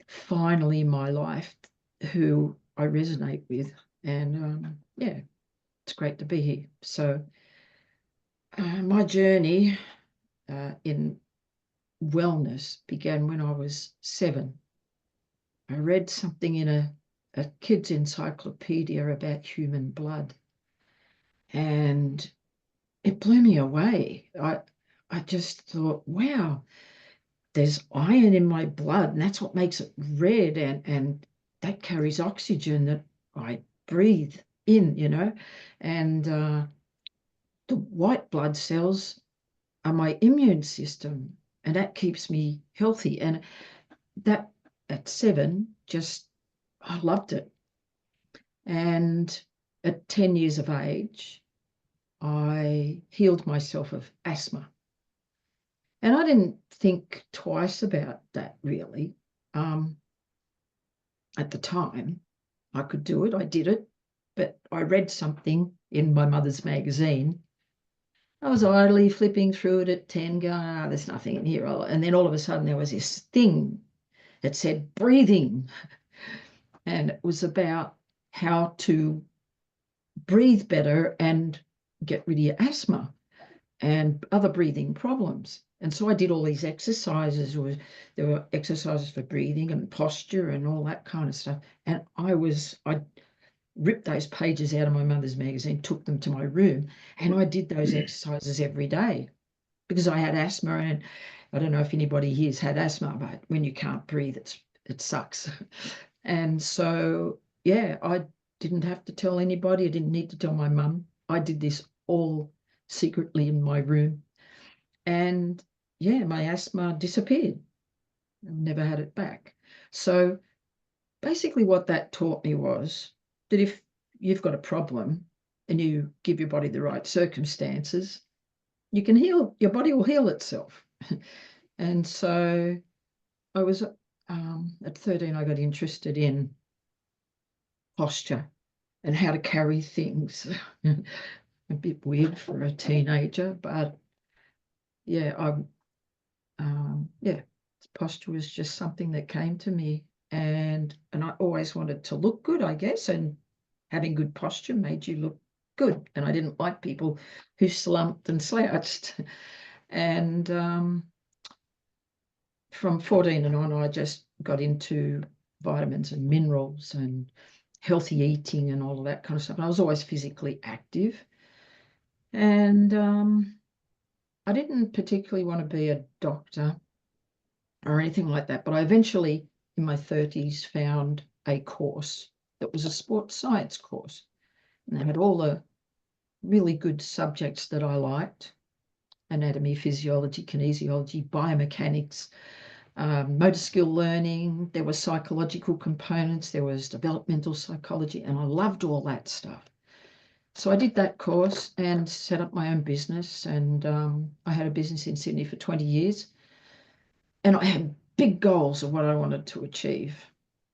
finally in my life who I resonate with. And yeah, it's great to be here. So my journey in wellness began when I was 7. I read something in a kid's encyclopedia about human blood, and it blew me away. I just thought, wow, there's iron in my blood, and that's what makes it red, and that carries oxygen that I breathe in, and the white blood cells are my immune system, and that keeps me healthy. And that at 7, just I loved it. And at 10 years of age, I healed myself of asthma. And I didn't think twice about that, really. At the time, I could do it. I did it. But I read something in my mother's magazine. I was idly flipping through it at 10, going, there's nothing in here. And then all of a sudden there was this thing that said breathing. And it was about how to breathe better and get rid of your asthma and other breathing problems. And so I did all these exercises. There were exercises for breathing and posture and all that kind of stuff. And I ripped those pages out of my mother's magazine, took them to my room, and I did those exercises every day because I had asthma. And I don't know if anybody here's had asthma, but when you can't breathe, it sucks. And so, yeah, I didn't have to tell anybody. I didn't need to tell my mum. I did this all secretly in my room. And yeah, my asthma disappeared. I've never had it back. So basically what that taught me was that if you've got a problem and you give your body the right circumstances, you can heal, your body will heal itself. And so I was, at 13, I got interested in posture and how to carry things. A bit weird for a teenager, but yeah, posture was just something that came to me, and I always wanted to look good, I guess, and having good posture made you look good. And I didn't like people who slumped and slouched. And from 14 and on, I just got into vitamins and minerals and healthy eating and all of that kind of stuff. And I was always physically active. And I didn't particularly want to be a doctor or anything like that, but I eventually, in my 30s, found a course that was a sports science course. And they had all the really good subjects that I liked: anatomy, physiology, kinesiology, biomechanics, motor skill learning. There were psychological components, there was developmental psychology, and I loved all that stuff. So I did that course and set up my own business, and I had a business in Sydney for 20 years. And I had big goals of what I wanted to achieve.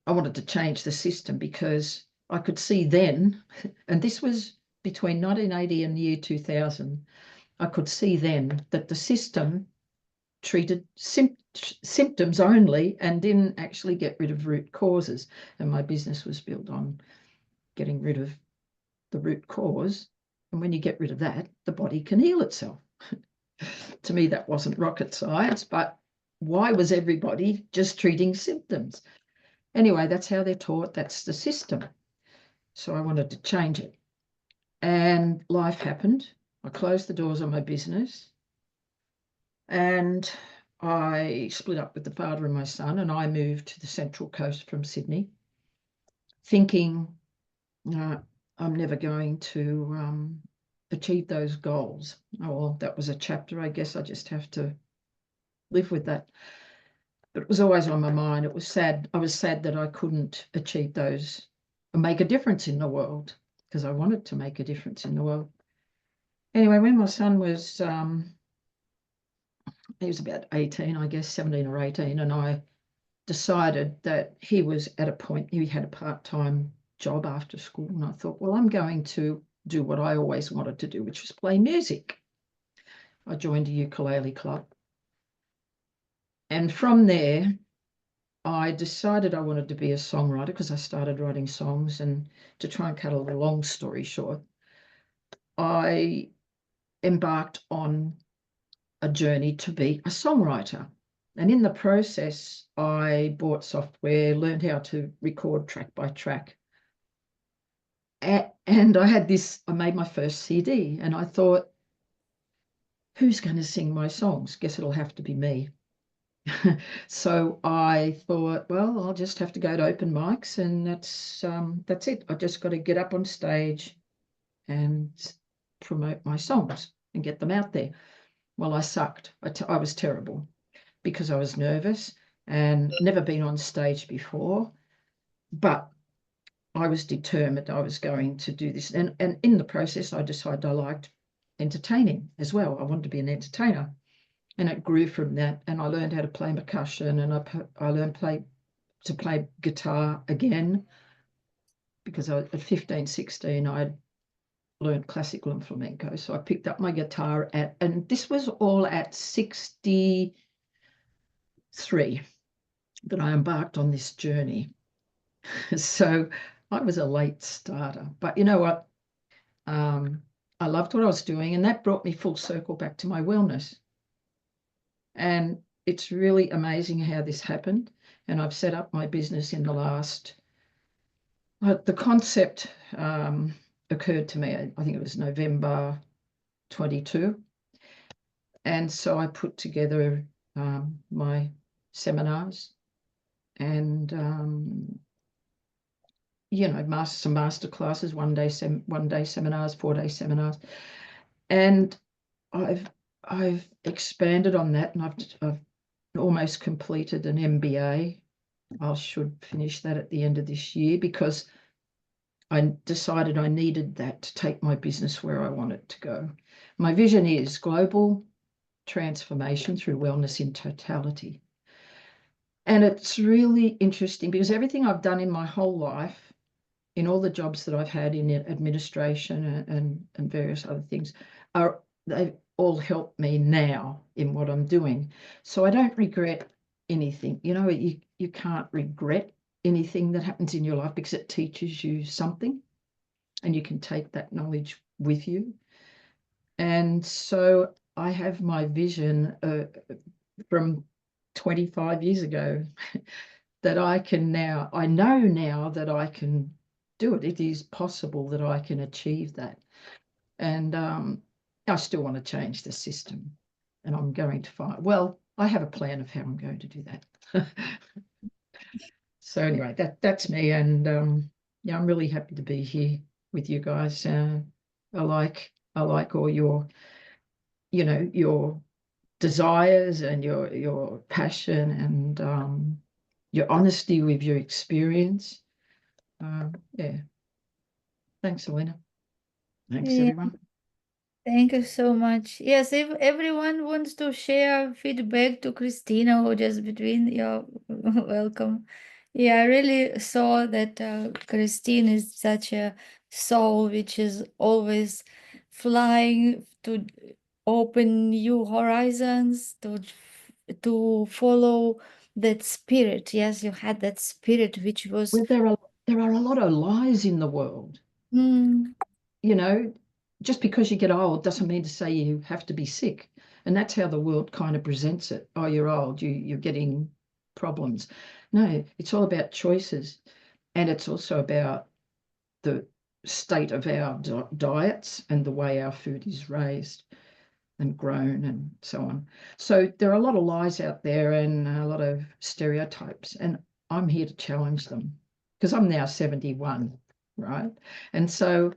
I wanted to change the system because I could see then, and this was between 1980 and the year 2000, I could see then that the system treated symptoms only and didn't actually get rid of root causes. And my business was built on getting rid of the root cause. And when you get rid of that, the body can heal itself. To me, that wasn't rocket science, but why was everybody just treating symptoms? Anyway, that's how they're taught. That's the system. So I wanted to change it. And life happened. I closed the doors on my business. And I split up with the father of my son, and I moved to the Central Coast from Sydney, thinking I'm never going to achieve those goals. Oh, well, that was a chapter. I guess I just have to live with that. But it was always on my mind. It was sad. I was sad that I couldn't achieve those and make a difference in the world, because I wanted to make a difference in the world. Anyway, when my son was, he was about 18, I guess, 17 or 18, and I decided that he was at a point, he had a part-time job after school, and I thought, well, I'm going to do what I always wanted to do, which was play music. I joined a ukulele club. And from there, I decided I wanted to be a songwriter, because I started writing songs. And to try and cut a long story short, I embarked on a journey to be a songwriter. And in the process, I bought software, learned how to record track by track. And I made my first CD, and I thought, who's going to sing my songs? Guess it'll have to be me. So I thought, well, I'll just have to go to open mics, and that's it. I just got to get up on stage and promote my songs and get them out there. Well, I sucked. I was terrible, because I was nervous and never been on stage before. But I was determined I was going to do this. And in the process, I decided I liked entertaining as well. I wanted to be an entertainer. And it grew from that. And I learned how to play percussion, and I learned to play guitar again, because at 15, 16, I'd learned classical and flamenco. So I picked up my guitar and this was all at 63 that I embarked on this journey. So I was a late starter, but you know what? I loved what I was doing, and that brought me full circle back to my wellness. And it's really amazing how this happened. And I've set up my business in the last, the concept occurred to me, I think it was November 22. And so I put together my seminars and, you know, some master classes, one-day seminars, 4-day seminars. And I've expanded on that, and I've almost completed an MBA. I should finish that at the end of this year, because I decided I needed that to take my business where I want it to go. My vision is global transformation through wellness in totality. And it's really interesting, because everything I've done in my whole life, in all the jobs that I've had in administration and various other things, they've all helped me now in what I'm doing. So I don't regret anything. You know, you can't regret anything that happens in your life, because it teaches you something, and you can take that knowledge with you. And so I have my vision from 25 years ago that I know now that I can do it. It is possible that I can achieve that. And I still want to change the system, and I'm going to well, I have a plan of how I'm going to do that. So anyway, that's me. And yeah, I'm really happy to be here with you guys. I like all your, you know, your desires and your passion and your honesty with your experience. Yeah. Thanks, Elena. Thanks, Yeah. everyone. Thank you so much. Yes, if everyone wants to share feedback to Christina or just between, you're welcome. Yeah, I really saw that Christine is such a soul which is always flying to open new horizons, to follow that spirit. Yes, you had that spirit which was Well, there are a lot of lies in the world. Mm, You know, just because you get old doesn't mean to say you have to be sick. And that's how the world kind of presents it. Oh, you're old, you're getting problems. No, it's all about choices. And it's also about the state of our diets and the way our food is raised and grown and so on. So there are a lot of lies out there and a lot of stereotypes, and I'm here to challenge them because I'm now 71, right? And so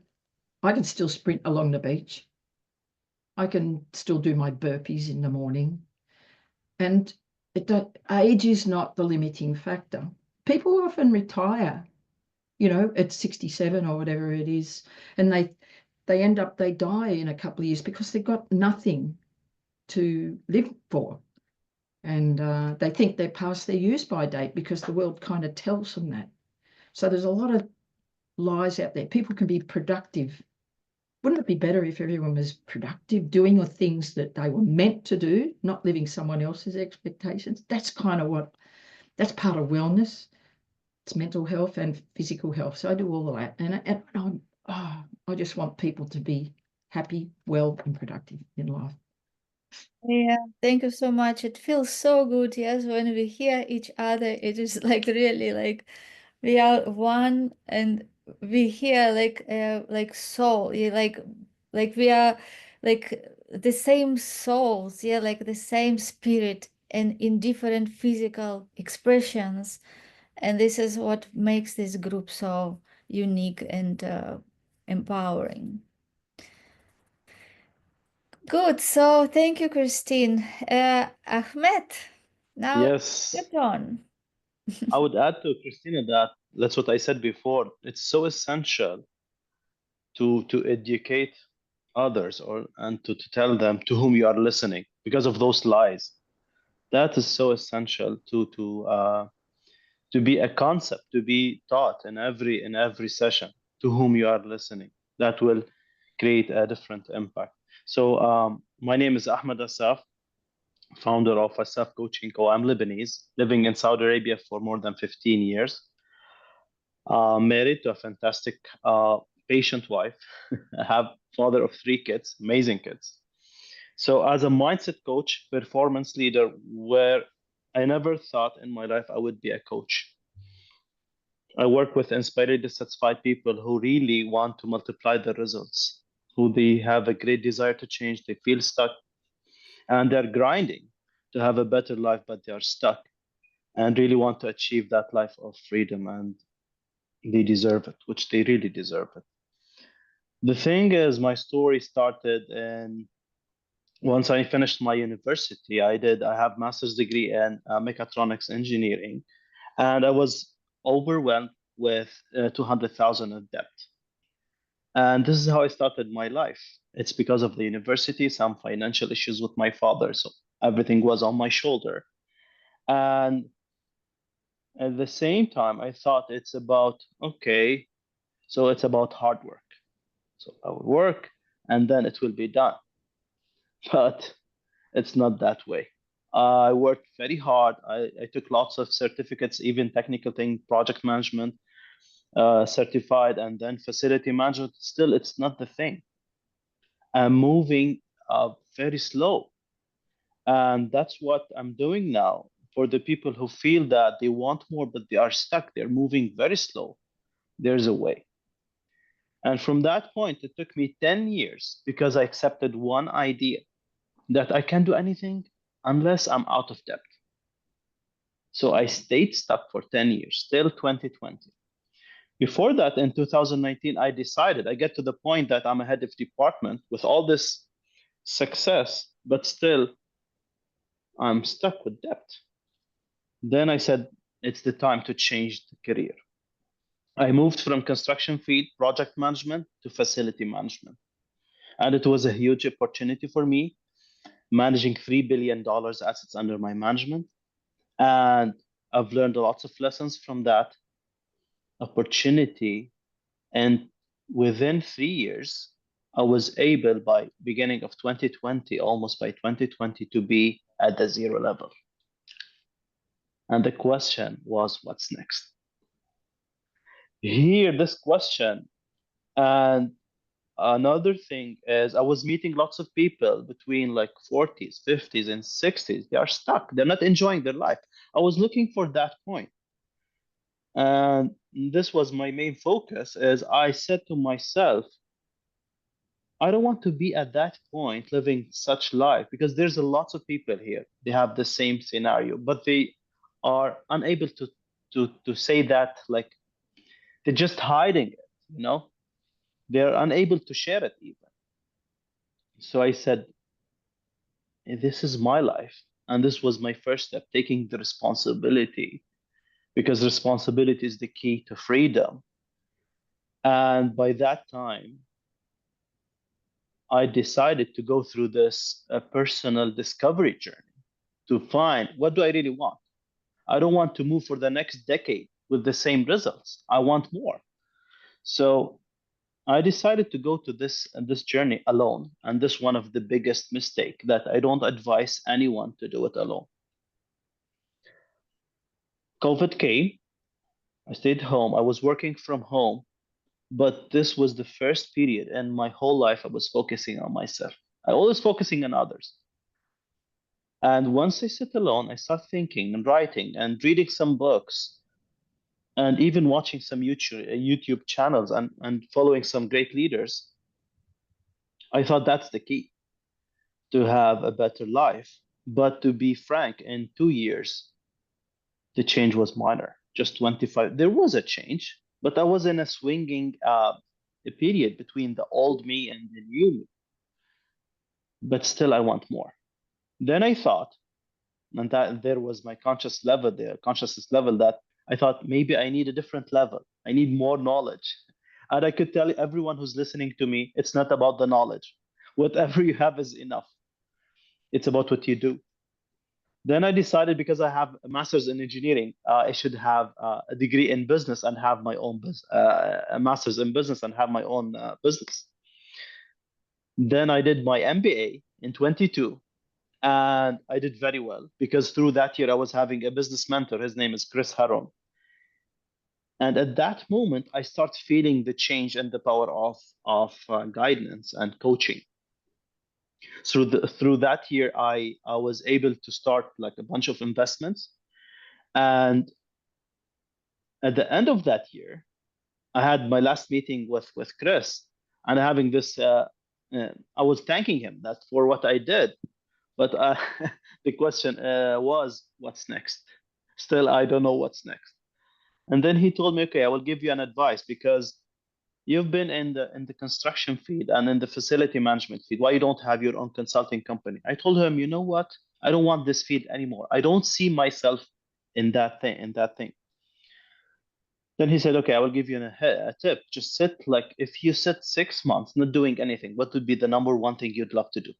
I can still sprint along the beach. I can still do my burpees in the morning. And age is not the limiting factor. People often retire, at 67 or whatever it is, and they die in a couple of years because they've got nothing to live for. And they think they're past their use-by date because the world kind of tells them that. So there's a lot of lies out there. People can be productive. Wouldn't it be better if everyone was productive, doing the things that they were meant to do, not living someone else's expectations? That's part of wellness. It's mental health and physical health. So I do all of that. And I just want people to be happy, well, and productive in life. Yeah, thank you so much. It feels so good, yes, when we hear each other. It is like really like we are one, and we hear like soul, yeah, like we are like the same souls, yeah, like the same spirit, and in different physical expressions. And this is what makes this group so unique and empowering. Good. So thank you, Christine. Ahmed, now your Yes, turn. I would add to Christina that that's what I said before. It's so essential to educate others and to tell them to whom you are listening because of those lies. That is so essential to be a concept, to be taught in every session to whom you are listening. That will create a different impact. So my name is Ahmed Assaf, founder of Assaf Coaching Co. I'm Lebanese, living in Saudi Arabia for more than 15 years. Married to a fantastic patient wife. I have father of 3 kids, amazing kids. So as a mindset coach, performance leader, where I never thought in my life I would be a coach. I work with inspired, dissatisfied people who really want to multiply their results, who they have a great desire to change, they feel stuck, and they're grinding to have a better life, but they are stuck and really want to achieve that life of freedom, and they deserve it, which they really deserve it. The thing is, my story started in once I finished my university. I have master's degree in mechatronics engineering, and I was overwhelmed with 200,000 in debt. And this is how I started my life. It's because of the university, some financial issues with my father, so everything was on my shoulder. And at the same time, I thought it's about, okay, so it's about hard work. So I will work and then it will be done. But it's not that way. I worked very hard. I took lots of certificates, even technical thing, project management, certified, and then facility management. Still, it's not the thing. I'm moving very slow. And that's what I'm doing now for the people who feel that they want more, but they are stuck. They're moving very slow. There's a way. And from that point, it took me 10 years because I accepted one idea that I can't do anything unless I'm out of debt. So I stayed stuck for 10 years, till 2020. Before that, in 2019, I get to the point that I'm a head of department with all this success, but still I'm stuck with debt. Then I said, it's the time to change the career. I moved from construction field project management to facility management. And it was a huge opportunity for me, managing $3 billion assets under my management. And I've learned lots of lessons from that opportunity. And within 3 years, I was able, by beginning of 2020, almost by 2020, to be at the 0 level. And the question was, what's next? Hear this question, and another thing is I was meeting lots of people between like 40s, 50s, and 60s. They are stuck. They're not enjoying their life. I was looking for that point. And this was my main focus, as I said to myself, I don't want to be at that point living such life, because there's a lots of people here. They have the same scenario, but they are unable to say that, like they're just hiding it, you know? They're unable to share it even. So I said, this is my life. And this was my first step, taking the responsibility, because responsibility is the key to freedom. And by that time, I decided to go through this personal discovery journey to find, what do I really want? I don't want to move for the next decade with the same results. I want more. So I decided to go to this journey alone, and this one of the biggest mistake that I don't advise anyone to do it alone. COVID came. I stayed home. I was working from home, but this was the first period in my whole life I was focusing on myself. I always focusing on others. And once I sit alone, I start thinking and writing and reading some books and even watching some YouTube channels and following some great leaders. I thought that's the key to have a better life. But to be frank, in 2 years, the change was minor, just 25. There was a change, but I was in a swinging a period between the old me and the new me. But still, I want more. Then I thought, and that there was my consciousness level, that I thought maybe I need a different level. I need more knowledge. And I could tell everyone who's listening to me, it's not about the knowledge. Whatever you have is enough. It's about what you do. Then I decided, because I have a master's in engineering, I should have a degree in business and have my own a master's in business and have my own business. Then I did my MBA in 22, and I did very well, because through that year I was having a business mentor. His name is Chris Haron. And at that moment, I start feeling the change and the power of guidance and coaching. Through that year, I was able to start like a bunch of investments. And at the end of that year, I had my last meeting with Chris, and having this, I was thanking him that for what I did. But the question was, what's next? Still, I don't know what's next. And then he told me, okay, I will give you an advice, because you've been in the construction field and in the facility management field. Why you don't have your own consulting company? I told him, you know what? I don't want this field anymore. I don't see myself in that thing. Then he said, okay, I will give you a tip. Just sit, like if you sit 6 months not doing anything, what would be the number one thing you'd love to do?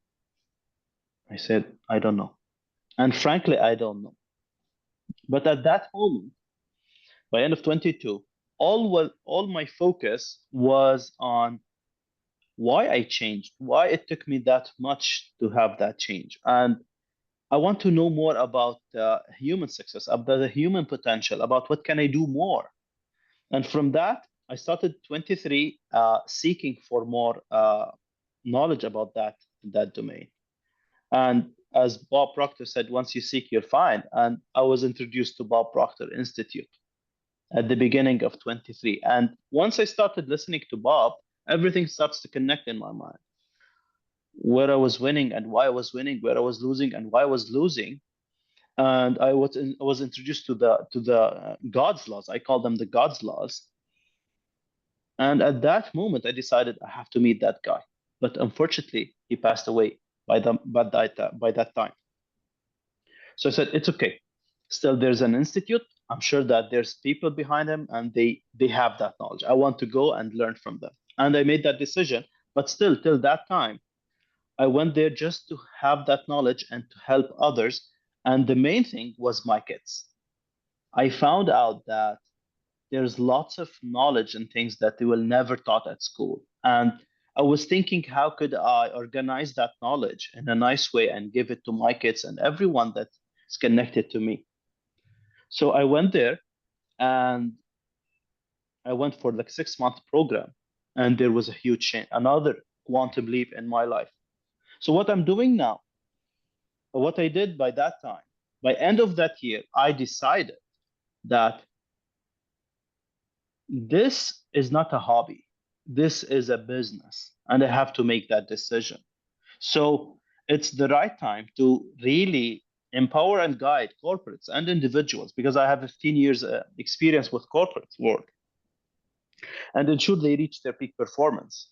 I said, I don't know. And frankly, I don't know. But at that moment, by end of 22, all my focus was on why I changed, why it took me that much to have that change. And I want to know more about human success, about the human potential, about what can I do more. And from that, I started 23 seeking for more knowledge about that domain. And as Bob Proctor said, once you seek, you'll find. And I was introduced to Bob Proctor Institute at the beginning of 23. And once I started listening to Bob, everything starts to connect in my mind. Where I was winning and why I was winning, where I was losing and why I was losing. And I was introduced to the God's laws. I call them the God's laws. And at that moment, I decided I have to meet that guy. But unfortunately, he passed away by that time. So I said, it's okay. Still, there's an institute. I'm sure that there's people behind them, and they have that knowledge. I want to go and learn from them. And I made that decision. But still, till that time, I went there just to have that knowledge and to help others. And the main thing was my kids. I found out that there's lots of knowledge and things that they will never taught at school. And I was thinking, how could I organize that knowledge in a nice way and give it to my kids and everyone that's connected to me? So I went there, and I went for like 6-month program. And there was a huge change, another quantum leap in my life. So what I'm doing now, what I did by that time, by end of that year, I decided that this is not a hobby. This is a business, and I have to make that decision. So it's the right time to really empower and guide corporates and individuals, because I have 15 years experience with corporate world, and ensure they reach their peak performance,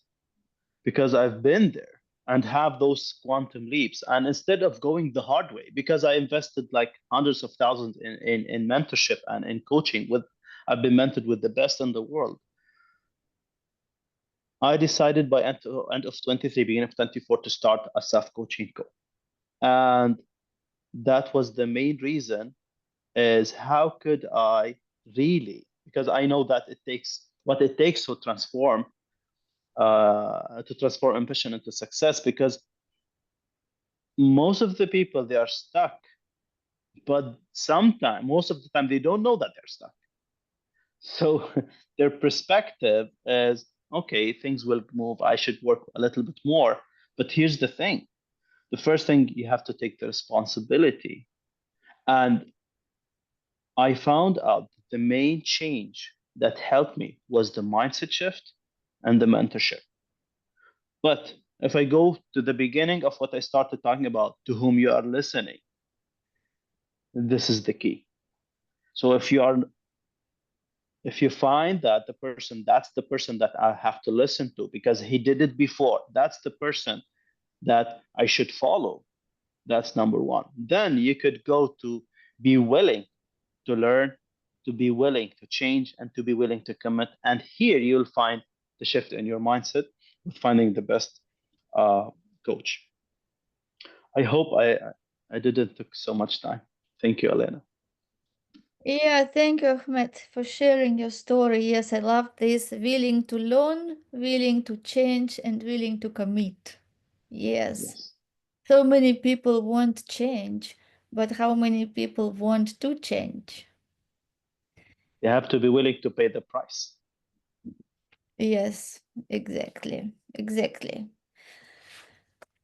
because I've been there and have those quantum leaps. And instead of going the hard way, because I invested like hundreds of thousands in mentorship and in coaching with, I've been mentored with the best in the world. I decided by end of 23, beginning of 24, to start Assaf Coaching Co. And that was the main reason, is how could I really, because I know that it takes what it takes to transform ambition into success, because most of the people, they are stuck, but most of the time they don't know that they're stuck. So their perspective is, okay, things will move, I should work a little bit more. But here's the thing, the first thing, you have to take the responsibility. And I found out the main change that helped me was the mindset shift and the mentorship. But if I go to the beginning of what I started talking about, to whom you are listening, this is the key. So if you find that that's the person that I have to listen to because he did it before, that's the person that I should follow. That's number one. Then you could go to be willing to learn, to be willing to change, and to be willing to commit. And here you'll find the shift in your mindset with finding the best coach. I hope I didn't take so much time. Thank you, Elena. Yeah, thank you, Ahmed, for sharing your story. Yes, I love this. Willing to learn, willing to change, and willing to commit. Yes. So many people want change, but how many people want to change? You have to be willing to pay the price. Yes, exactly. Exactly.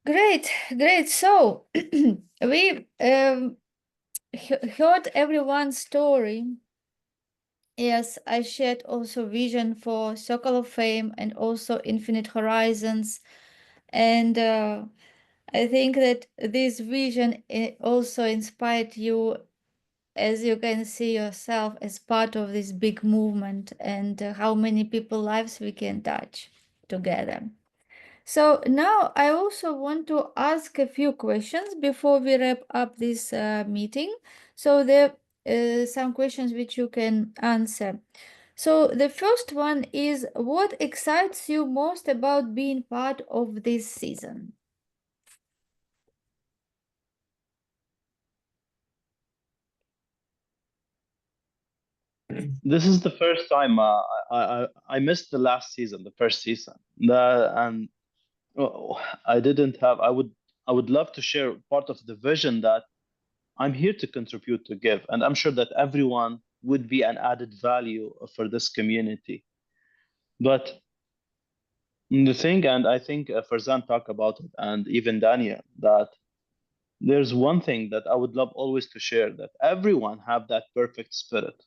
Great, great. So we heard everyone's story. Yes, I shared also vision for Circle of Fame and also Infinite Horizons. And I think that this vision also inspired you, as you can see yourself as part of this big movement, and how many people's lives we can touch together. So now I also want to ask a few questions before we wrap up this meeting. So there are some questions which you can answer. So the first one is, what excites you most about being part of this season? This is the first time I missed the last season, the first season. And I didn't have. I would love to share part of the vision that I'm here to contribute, to give, and I'm sure that everyone would be an added value for this community. But the thing, and I think Farzan talked about it, and even Daniel, that there's one thing that I would love always to share, that everyone have that perfect spirit.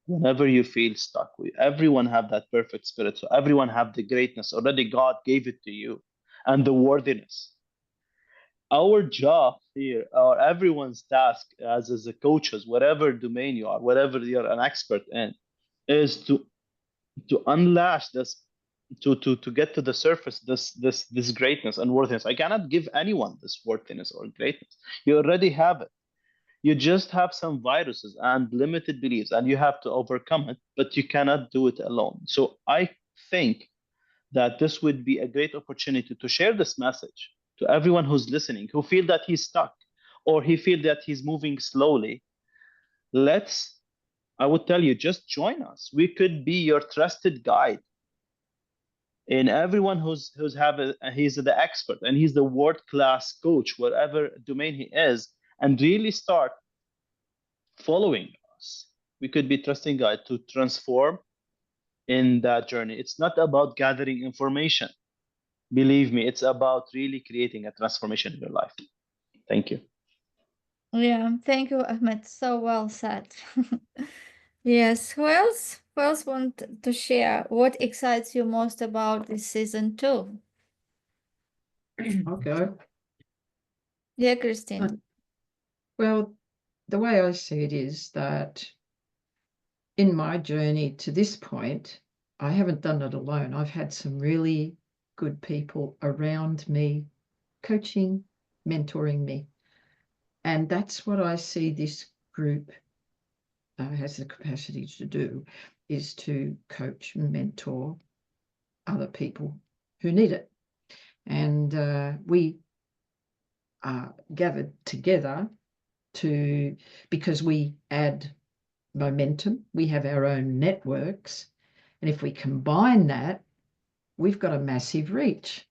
Whenever you feel stuck, everyone have that perfect spirit. So everyone have the greatness already. God gave it to you, and the worthiness. Our job here, or everyone's task as a coaches, whatever domain you are, whatever you're an expert in, is to unlash this, to get to the surface this greatness and worthiness. I cannot give anyone this worthiness or greatness. You already have it. You just have some viruses and limited beliefs, and you have to overcome it, but you cannot do it alone. So I think that this would be a great opportunity to share this message to everyone who's listening, who feel that he's stuck or he feel that he's moving slowly. I would tell you, just join us. We could be your trusted guide. And everyone he's the expert and he's the world-class coach, whatever domain he is, and really start following us. We could be trusting guide to transform in that journey. It's not about gathering information. Believe me, it's about really creating a transformation in your life. Thank you. Yeah, thank you, Ahmed. So well said. Yes, who else? Who else want to share what excites you most about this season two? I'll go. Yeah, Christine. Well, the way I see it is that in my journey to this point, I haven't done it alone. I've had some really good people around me, coaching, mentoring me. And that's what I see this group has the capacity to do, is to coach and mentor other people who need it. And we are gathered together because we add momentum, we have our own networks, and if we combine that, we've got a massive reach.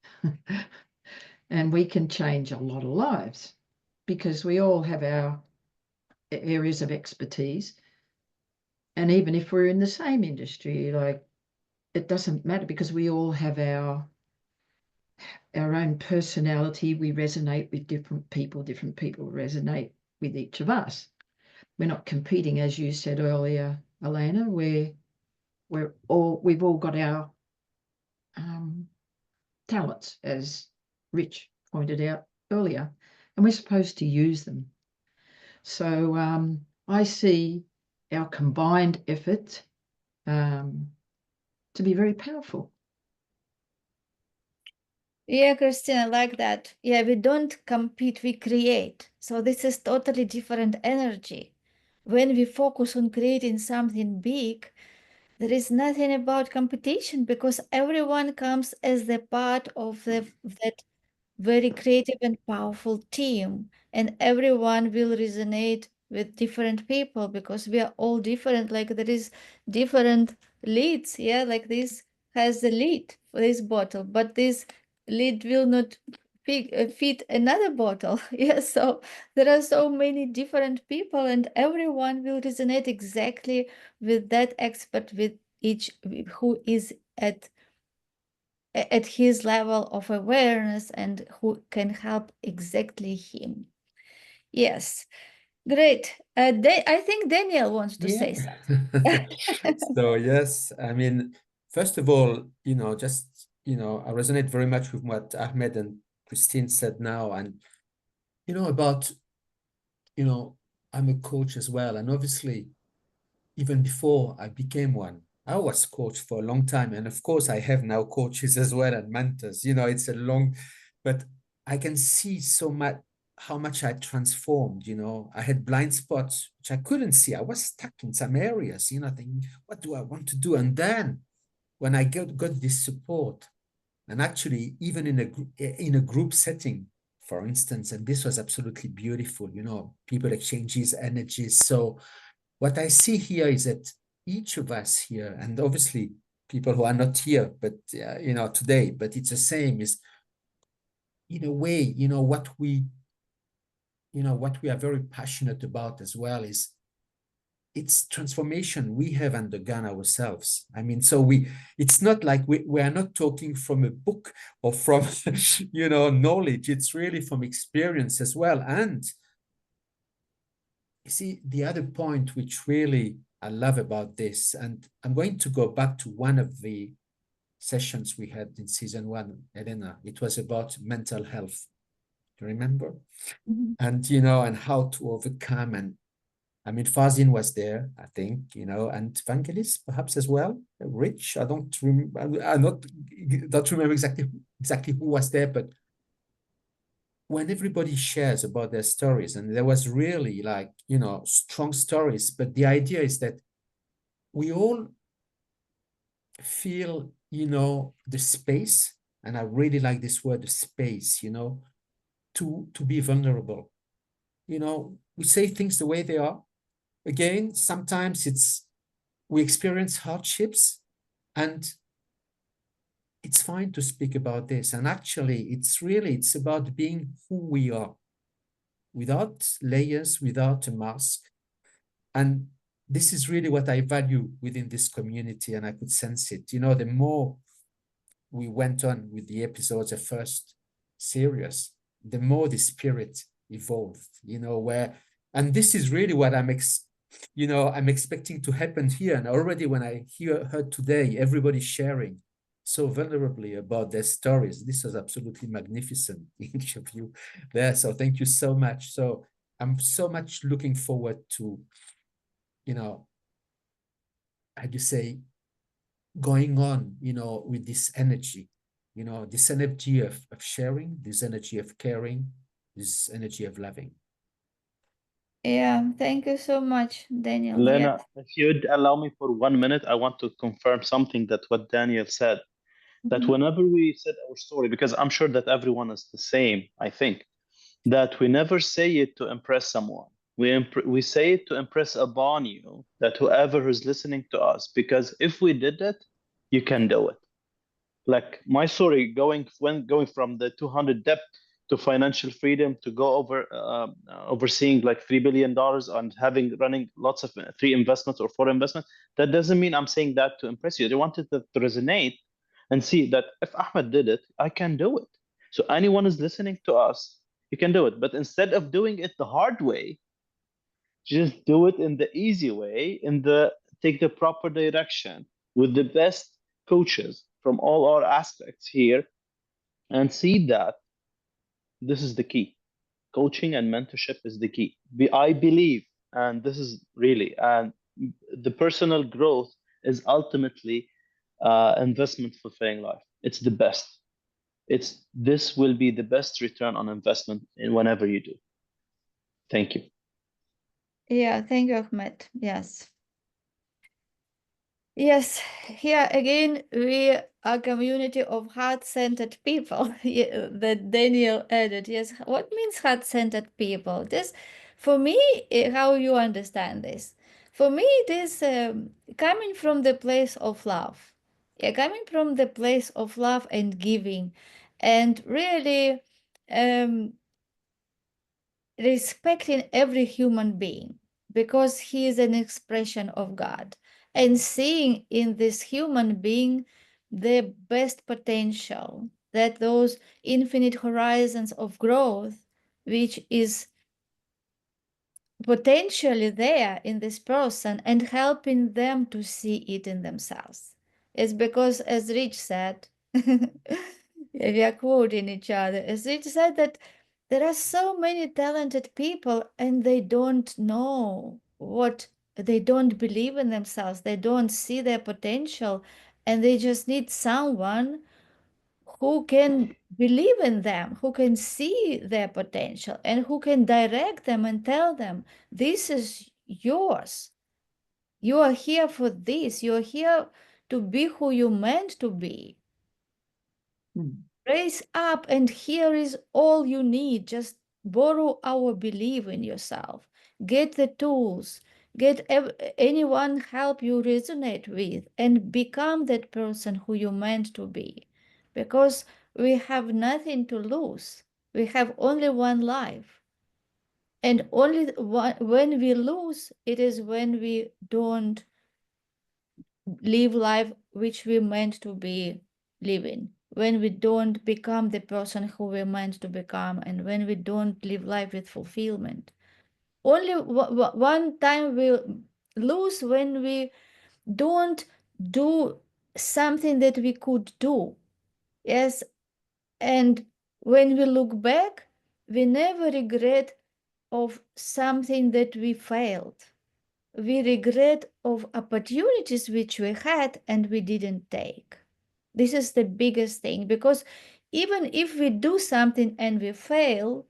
And we can change a lot of lives because we all have our areas of expertise. And even if we're in the same industry, like, it doesn't matter because we all have our own personality. We resonate with different people resonate with each of us. We're not competing, as you said earlier, Elena. We've all got our talents, as Rich pointed out earlier, and we're supposed to use them. So I see our combined effort to be very powerful. Yeah, Christine, I like that. Yeah, we don't compete, we create. So this is totally different energy. When we focus on creating something big, there is nothing about competition because everyone comes as the part of that very creative and powerful team, and everyone will resonate with different people because we are all different. Like there is different leads, yeah, like this has the lead for this bottle, but this lead will not fit another bottle. Yeah, so there are so many different people and everyone will resonate exactly with that expert, with each who is at his level of awareness and who can help exactly him. Yes, great. I think Daniel wants to say something. So yes, I mean, first of all, just, I resonate very much with what Ahmed and Christine said now. And, about, I'm a coach as well. And obviously, even before I became one, I was coached for a long time. And of course, I have now coaches as well and mentors. It's a long, but I can see so much how much I transformed. I had blind spots which I couldn't see. I was stuck in some areas, thinking, what do I want to do? And then when I got this support, and actually even in a group setting, for instance, and this was absolutely beautiful, people exchanges energies. So what I see here is that each of us here, and obviously people who are not here, but today, but it's the same, is in a way, what we are very passionate about as well is it's transformation we have undergone ourselves. I mean, so it's not like we are not talking from a book or from, knowledge. It's really from experience as well. And you see, the other point which really I love about this, and I'm going to go back to one of the sessions we had in season 1, Elena. It was about mental health. Do you remember? Mhm. And, and how to overcome. And I mean, Fazin was there, I think, and Vangelis perhaps as well. Rich, I don't remember. I don't remember exactly who was there, but when everybody shares about their stories, and there was really like, strong stories, but the idea is that we all feel, the space, and I really like this word, the space, to be vulnerable. We say things the way they are. Again, sometimes we experience hardships, and it's fine to speak about this. And actually, it's about being who we are, without layers, without a mask. And this is really what I value within this community, and I could sense it. You know, the more we went on with the episodes, the first series, the more the spirit evolved, you know, and this is really what I'm expecting to happen here. And already when I heard today, everybody sharing so vulnerably about their stories, this was absolutely magnificent, each of you there. So thank you so much. So I'm so much looking forward to, how do you say, going on, with this energy, this energy of sharing, this energy of caring, this energy of loving. Yeah, thank you so much, Daniel. Lena, if you'd allow me for 1 minute, I want to confirm something that what Daniel said. That Mhm. whenever we said our story, because I'm sure that everyone is the same, I think, that we never say it to impress someone. We say it to impress upon you, that whoever is listening to us, because if we did it, you can do it. Like my story, going from the 200 debt to financial freedom, to go overseeing like $3 billion and running lots of 3 investments or 4 investments. That doesn't mean I'm saying that to impress you. They wanted to resonate and see that if Ahmed did it, I can do it. So anyone is listening to us, you can do it. But instead of doing it the hard way, just do it in the easy way, take the proper direction with the best coaches from all our aspects here, and see that this is the key. Coaching and mentorship is the key. I believe, and this is really, and the personal growth is ultimately investment fulfilling life. It's the best. This will be the best return on investment in whenever you do. Thank you. Yeah, thank you, Ahmed. Yes. Yes, here again, we are a community of heart-centered people that Daniel added. Yes, what means heart-centered people? This, for me, how you understand this? For me, it is coming from the place of love. Yeah, coming from the place of love and giving, and really respecting every human being because he is an expression of God, and seeing in this human being the best potential, that those infinite horizons of growth which is potentially there in this person, and helping them to see it in themselves. It's because, as Rich said, we are quoting each other, as Rich said, that there are so many talented people and they don't know they don't believe in themselves, they don't see their potential, and they just need someone who can believe in them, who can see their potential, and who can direct them and tell them, this is yours. You are here for this. You are here to be who you meant to be. Raise up, and here is all you need. Just borrow our belief in yourself. Get the tools. Get anyone help you resonate with, and become that person who you meant to be. Because we have nothing to lose. We have only one life. And only when we lose, it is when we don't live life which we meant to be living, when we don't become the person who we're meant to become, and when we don't live life with fulfillment. Only one time we lose, when we don't do something that we could do. Yes, and when we look back, we never regret of something that we failed. We regret of opportunities which we had and we didn't take. This is the biggest thing, because even if we do something and we fail,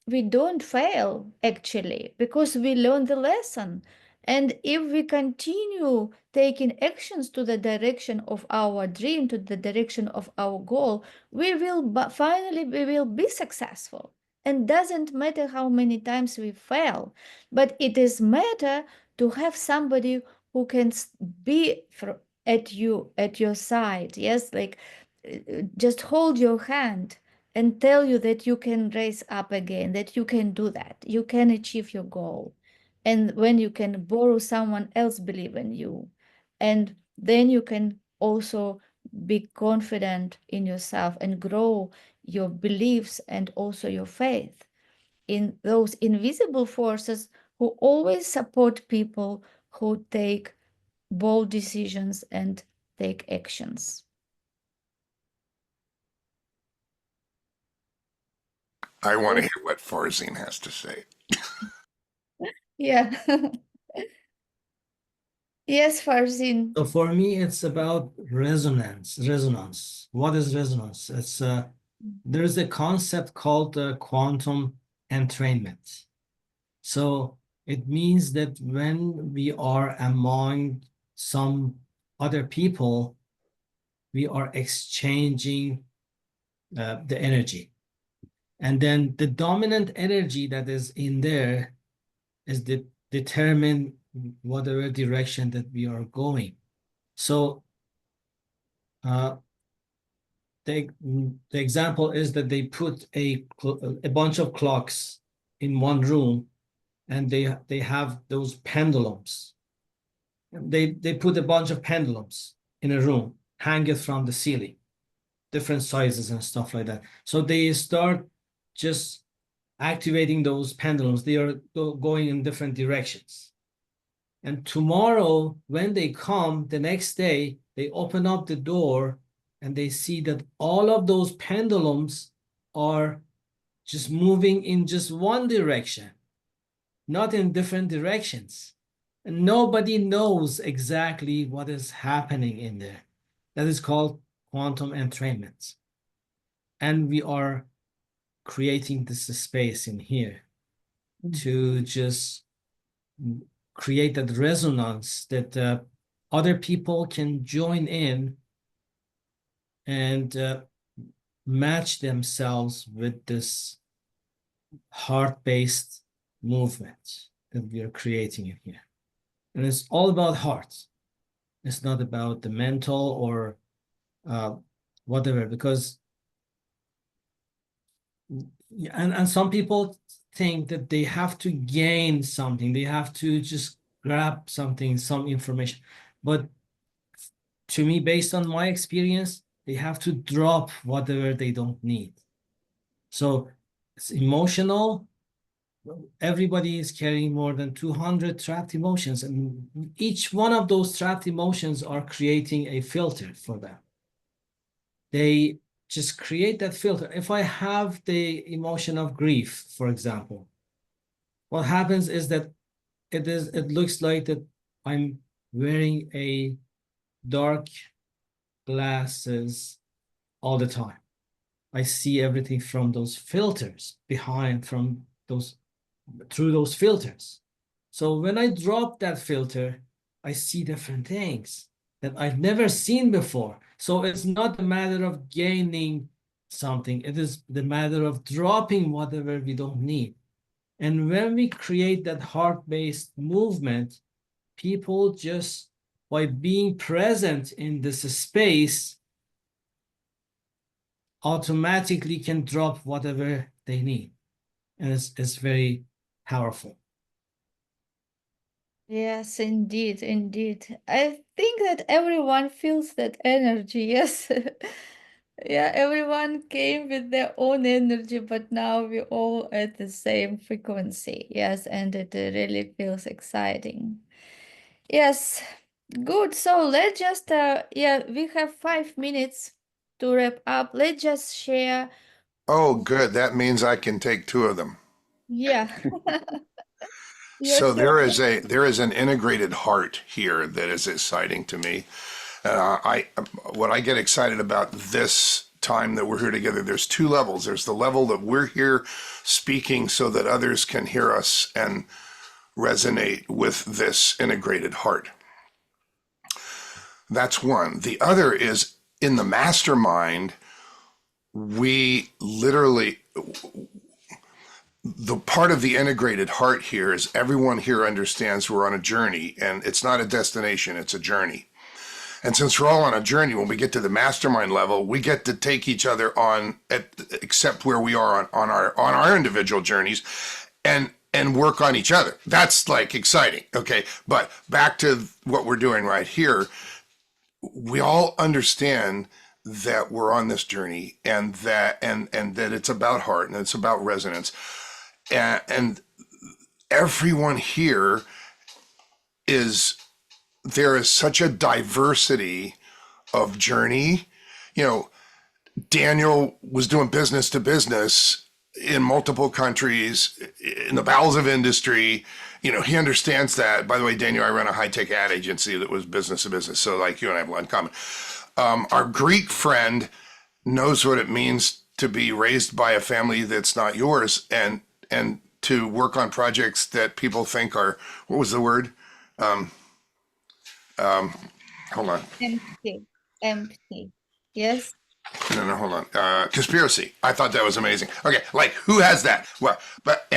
we don't fail actually, because we learn the lesson. And if we continue taking actions to the direction of our dream, to the direction of our goal, finally we will be successful. And doesn't matter how many times we fail, but it is matter to have somebody who can be at your side. Yes, like just hold your hand and tell you that you can raise up again, that you can do that, you can achieve your goal. and when you can borrow someone else believe in you, and then you can also be confident in yourself and grow your beliefs and also your faith in those invisible forces who always support people who take bold decisions and take actions. I want to hear what Farzine has to say. Yeah. Yes, Farzin. So for me, it's about resonance. Resonance. What is resonance? It's there's a concept called quantum entrainment. So it means that when we are among some other people, we are exchanging the energy. And then the dominant energy that is in there is determine whatever direction that we are going. So the example is that they put a bunch of clocks in one room, and they have those pendulums. They put a bunch of pendulums in a room, hang it from the ceiling, different sizes and stuff like that. So they start just activating those pendulums. They are going in different directions. And tomorrow, when they come, the next day, they open up the door and they see that all of those pendulums are just moving in just one direction, not in different directions. And nobody knows exactly what is happening in there. That is called quantum entrainment. And we are creating this space in here to just create that resonance that other people can join in and match themselves with this heart-based movement that we are creating in here. And it's all about heart. It's not about the mental or whatever, because and some people think that they have to gain something, they have to just grab something, some information. But to me, based on my experience, they have to drop whatever they don't need. So it's emotional. Everybody is carrying more than 200 trapped emotions, and each one of those trapped emotions are creating a filter for them. They just create that filter. If I have the emotion of grief, for example, what happens is that it looks like that I'm wearing a dark glasses all the time. I see everything from those filters through those filters. So when I drop that filter, I see different things that I've never seen before. So it's not a matter of gaining something. It is the matter of dropping whatever we don't need. And when we create that heart-based movement, people just by being present in this space automatically can drop whatever they need. And it's very powerful. Yes, indeed, indeed. I think that everyone feels that energy, yes. Yeah, everyone came with their own energy, but now we're all at the same frequency. Yes, and it really feels exciting. Yes, good. So let's just, yeah, we have 5 minutes to wrap up. Let's just share. Oh, good. That means I can take 2 of them. Yeah. So Yes. there is an integrated heart here that is exciting to me. What I get excited about this time that we're here together, there's 2 levels. There's the level that we're here speaking so that others can hear us and resonate with this integrated heart. That's one. The other is in the mastermind, we literally, the part of the integrated heart here is everyone here understands we're on a journey, and it's not a destination, it's a journey. And since we're all on a journey, when we get to the mastermind level, we get to take each other on, except where we are on our individual journeys, and and work on each other. That's like exciting. Okay. But back to what we're doing right here. We all understand that we're on this journey, and that it's about heart, and it's about resonance. And everyone here there is such a diversity of journey. You know, Daniel was doing business to business in multiple countries, in the bowels of industry. You know, he understands that. By the way, Daniel, I run a high-tech ad agency that was business to business. So like you and I have a lot in common. Our Greek friend knows what it means to be raised by a family that's not yours, and to work on projects that people think are, what was the word? Hold on. Empty. Yes. No, hold on. Conspiracy. I thought that was amazing. Okay, like who has that? Well, but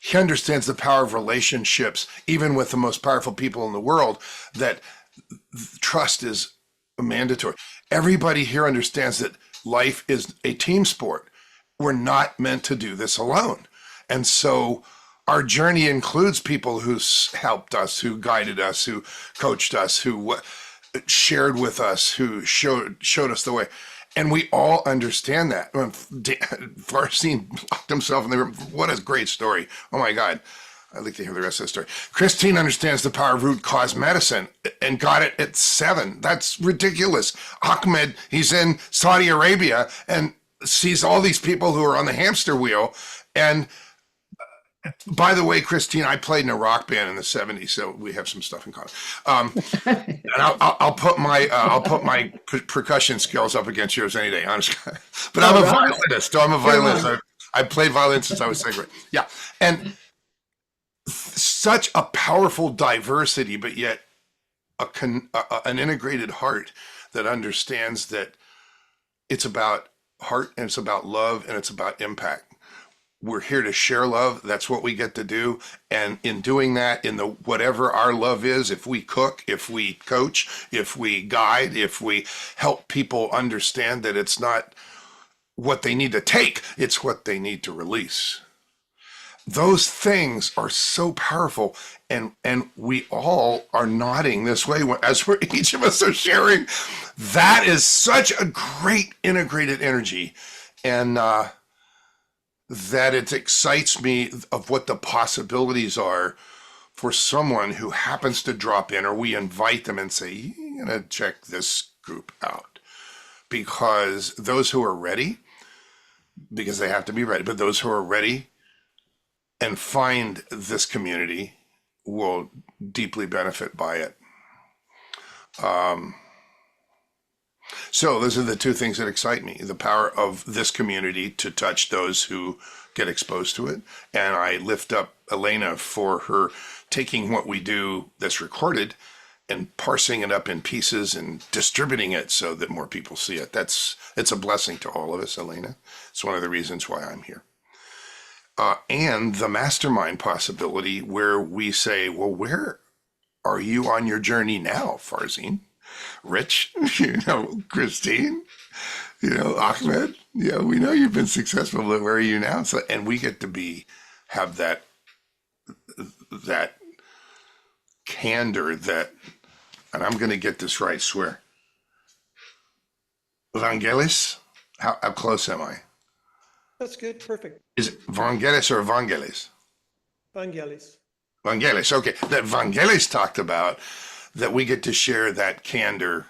he understands the power of relationships, even with the most powerful people in the world. That trust is mandatory. Everybody here understands that life is a team sport. We're not meant to do this alone, and so our journey includes people who helped us, who guided us, who coached us, who shared with us, who showed us the way. And we all understand that. Varsine locked himself in the room. What a great story. Oh my God. I'd like to hear the rest of the story. Christine understands the power of root cause medicine and got it at 7. That's ridiculous. Ahmed, he's in Saudi Arabia and sees all these people who are on the hamster wheel. And by the way, Christine, I played in a rock band in the 70s, so we have some stuff in common. And I'll put my percussion skills up against yours any day, honestly. But I'm a violinist. I'm a violinist. I played violin since I was 6th grade. Yeah, and such a powerful diversity, but yet an integrated heart that understands that it's about heart, and it's about love, and it's about impact. We're here to share love. That's what we get to do. And in doing that, in the whatever our love is, if we cook, if we coach, if we guide, if we help people understand that it's not what they need to take, it's what they need to release. Those things are so powerful, and we all are nodding this way as each of us are sharing. That is such a great integrated energy, and that it excites me of what the possibilities are for someone who happens to drop in, or we invite them and say, you're going to check this group out. Because those who are ready, because they have to be ready, but those who are ready and find this community will deeply benefit by it. So those are the two things that excite me: the power of this community to touch those who get exposed to it. And I lift up Elena for her taking what we do that's recorded and parsing it up in pieces and distributing it so that more people see it. It's a blessing to all of us, Elena. It's one of the reasons why I'm here. And the mastermind possibility, where we say, well, where are you on your journey now, Farzine? Rich, Christine, Ahmed, we know you've been successful, but where are you now? So, and we get to have that candor that, and I'm going to get this right, swear. Vangelis? How close am I? That's good. Perfect. Is it Vangelis or Vangelis? Vangelis. Vangelis, okay. That Vangelis talked about, that we get to share that candor,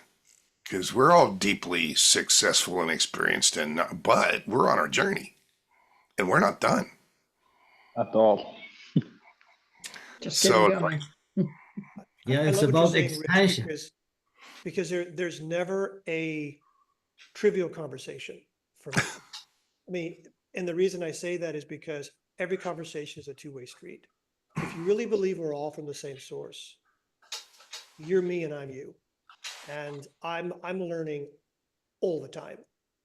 because we're all deeply successful and experienced, but we're on our journey, and we're not done. At all. Just getting going. Yeah, I it's love what you're about saying, Rich, expansion. because there's never a trivial conversation for me. I mean, and the reason I say that is because every conversation is a two-way street. If you really believe we're all from the same source, you're me and I'm you. And I'm learning all the time,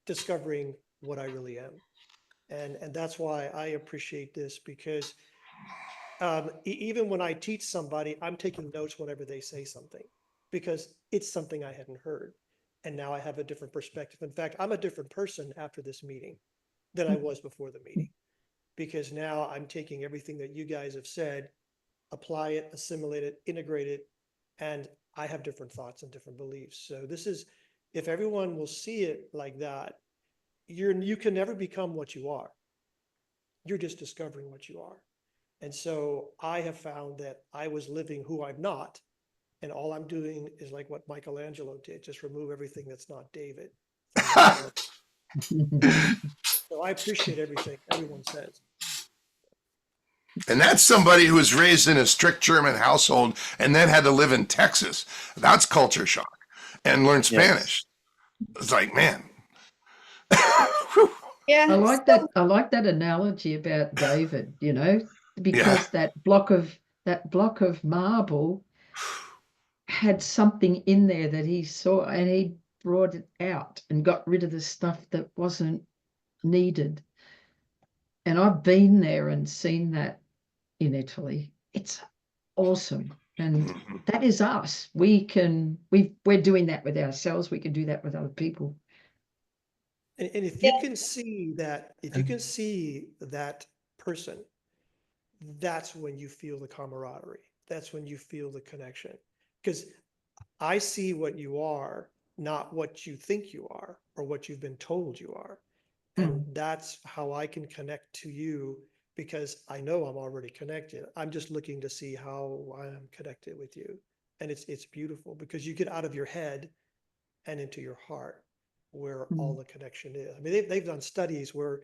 discovering what I really am. And that's why I appreciate this, because even when I teach somebody, I'm taking notes whenever they say something, because it's something I hadn't heard. And now I have a different perspective. In fact, I'm a different person after this meeting than I was before the meeting. because now I'm taking everything that you guys have said, apply it, assimilate it, integrate it, and I have different thoughts and different beliefs. So this is, if everyone will see it like that, you can never become what you are. You're just discovering what you are. And so I have found that I was living who I'm not, and all I'm doing is like what Michelangelo did, just remove everything that's not David. So I appreciate everything everyone says. And that's somebody who was raised in a strict German household and then had to live in Texas. That's culture shock, and learn Spanish. It's like, man. Yeah. I like that. I like that analogy about David, you know, because that block of marble had something in there that he saw, and he brought it out and got rid of the stuff that wasn't needed. And I've been there and seen that in Italy. It's awesome. And that is us. We're doing that with ourselves. We can do that with other people. And if you can see that, person, that's when you feel the camaraderie. That's when you feel the connection. Because I see what you are, not what you think you are or what you've been told you are. And that's how I can connect to you, because I know I'm already connected. I'm just looking to see how I am connected with you. And it's beautiful because you get out of your head and into your heart, where all the connection is. I mean, they've done studies where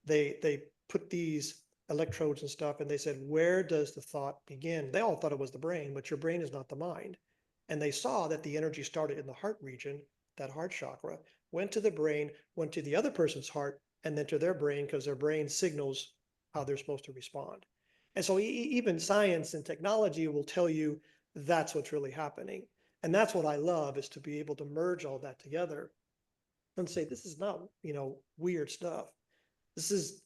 they put these electrodes and stuff, and they said, where does the thought begin? They all thought it was the brain, but your brain is not the mind. And they saw that the energy started in the heart region, that heart chakra, went to the brain, went to the other person's heart, and then to their brain, because their brain signals how they're supposed to respond. And so even science and technology will tell you that's what's really happening. And that's what I love, is to be able to merge all that together and say, this is not, weird stuff. This is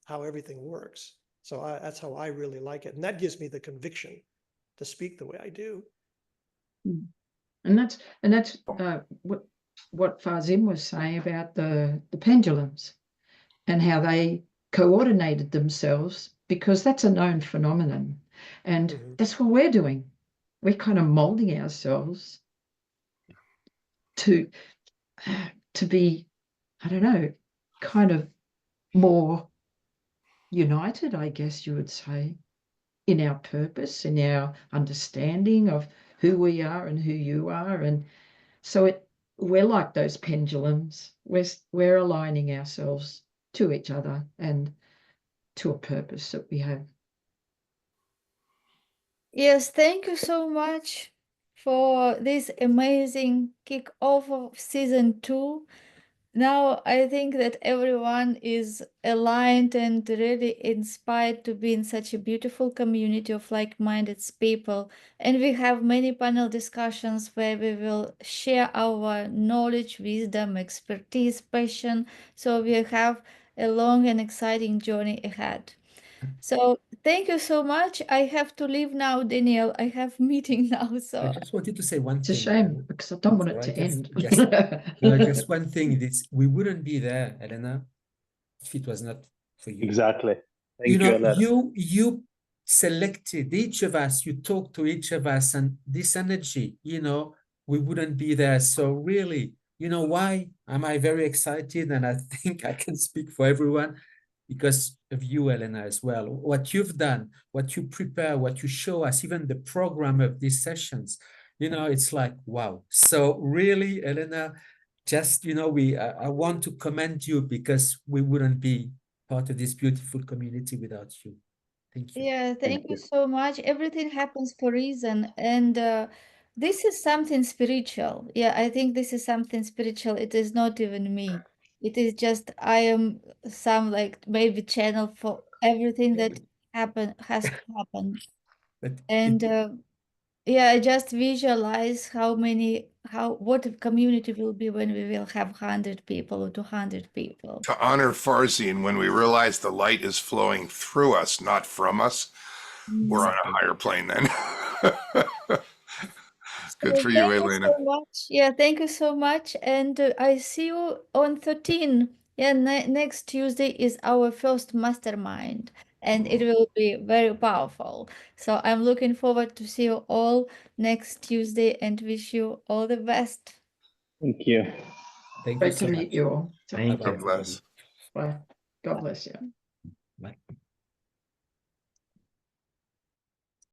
how everything works. So that's how I really like it. And that gives me the conviction to speak the way I do. And that's what Fazim was saying about the pendulums and how they coordinated themselves, because that's a known phenomenon. And that's what we're doing. We're kind of molding ourselves to be, I don't know, kind of more united, I guess you would say, in our purpose, in our understanding of who we are and who you are. And so we're like those pendulums. We're aligning ourselves to each other and to a purpose that we have. Yes, thank you so much for this amazing kickoff of season 2. Now I think that everyone is aligned and really inspired to be in such a beautiful community of like-minded people. And we have many panel discussions where we will share our knowledge, wisdom, expertise, passion. So we have a long and exciting journey ahead. So thank you so much. I have to leave now, Daniel. I have meeting now. So I just wanted to say one It's a thing. shame because I don't want it Right? to end. Just one thing. We wouldn't be there, Elena, if it was not for you. Exactly. Thank you, Elena. You selected each of us, you talked to each of us, and this energy, we wouldn't be there. So really, why am I very excited? And I think I can speak for everyone because of you, Elena, as well. What you've done, what you prepare, what you show us, even the program of these sessions, it's like, wow. So really, Elena, just, I want to commend you because we wouldn't be part of this beautiful community without you. Thank you. yeah, thank you so much. Everything happens for a reason. And this is something spiritual. Yeah, I think this is something spiritual. It is not even me. It is just I am some like maybe channel for everything that has to happen. But And yeah, I just visualize what the community will be when we will have 100 people or 200 people. To honor Farzin, when we realize the light is flowing through us, not from us, we're on a higher plane then. Good for you, Thank you Elena. so much. Yeah, thank you so much. And I see you on 13 Yeah, next Tuesday is our first mastermind, and it will be very powerful. So I'm looking forward to see you all next Tuesday and wish you all the best. Thank you. Thank you Great so to meet much. you all. Thank God you. bless. Bye. God bless you. Bye.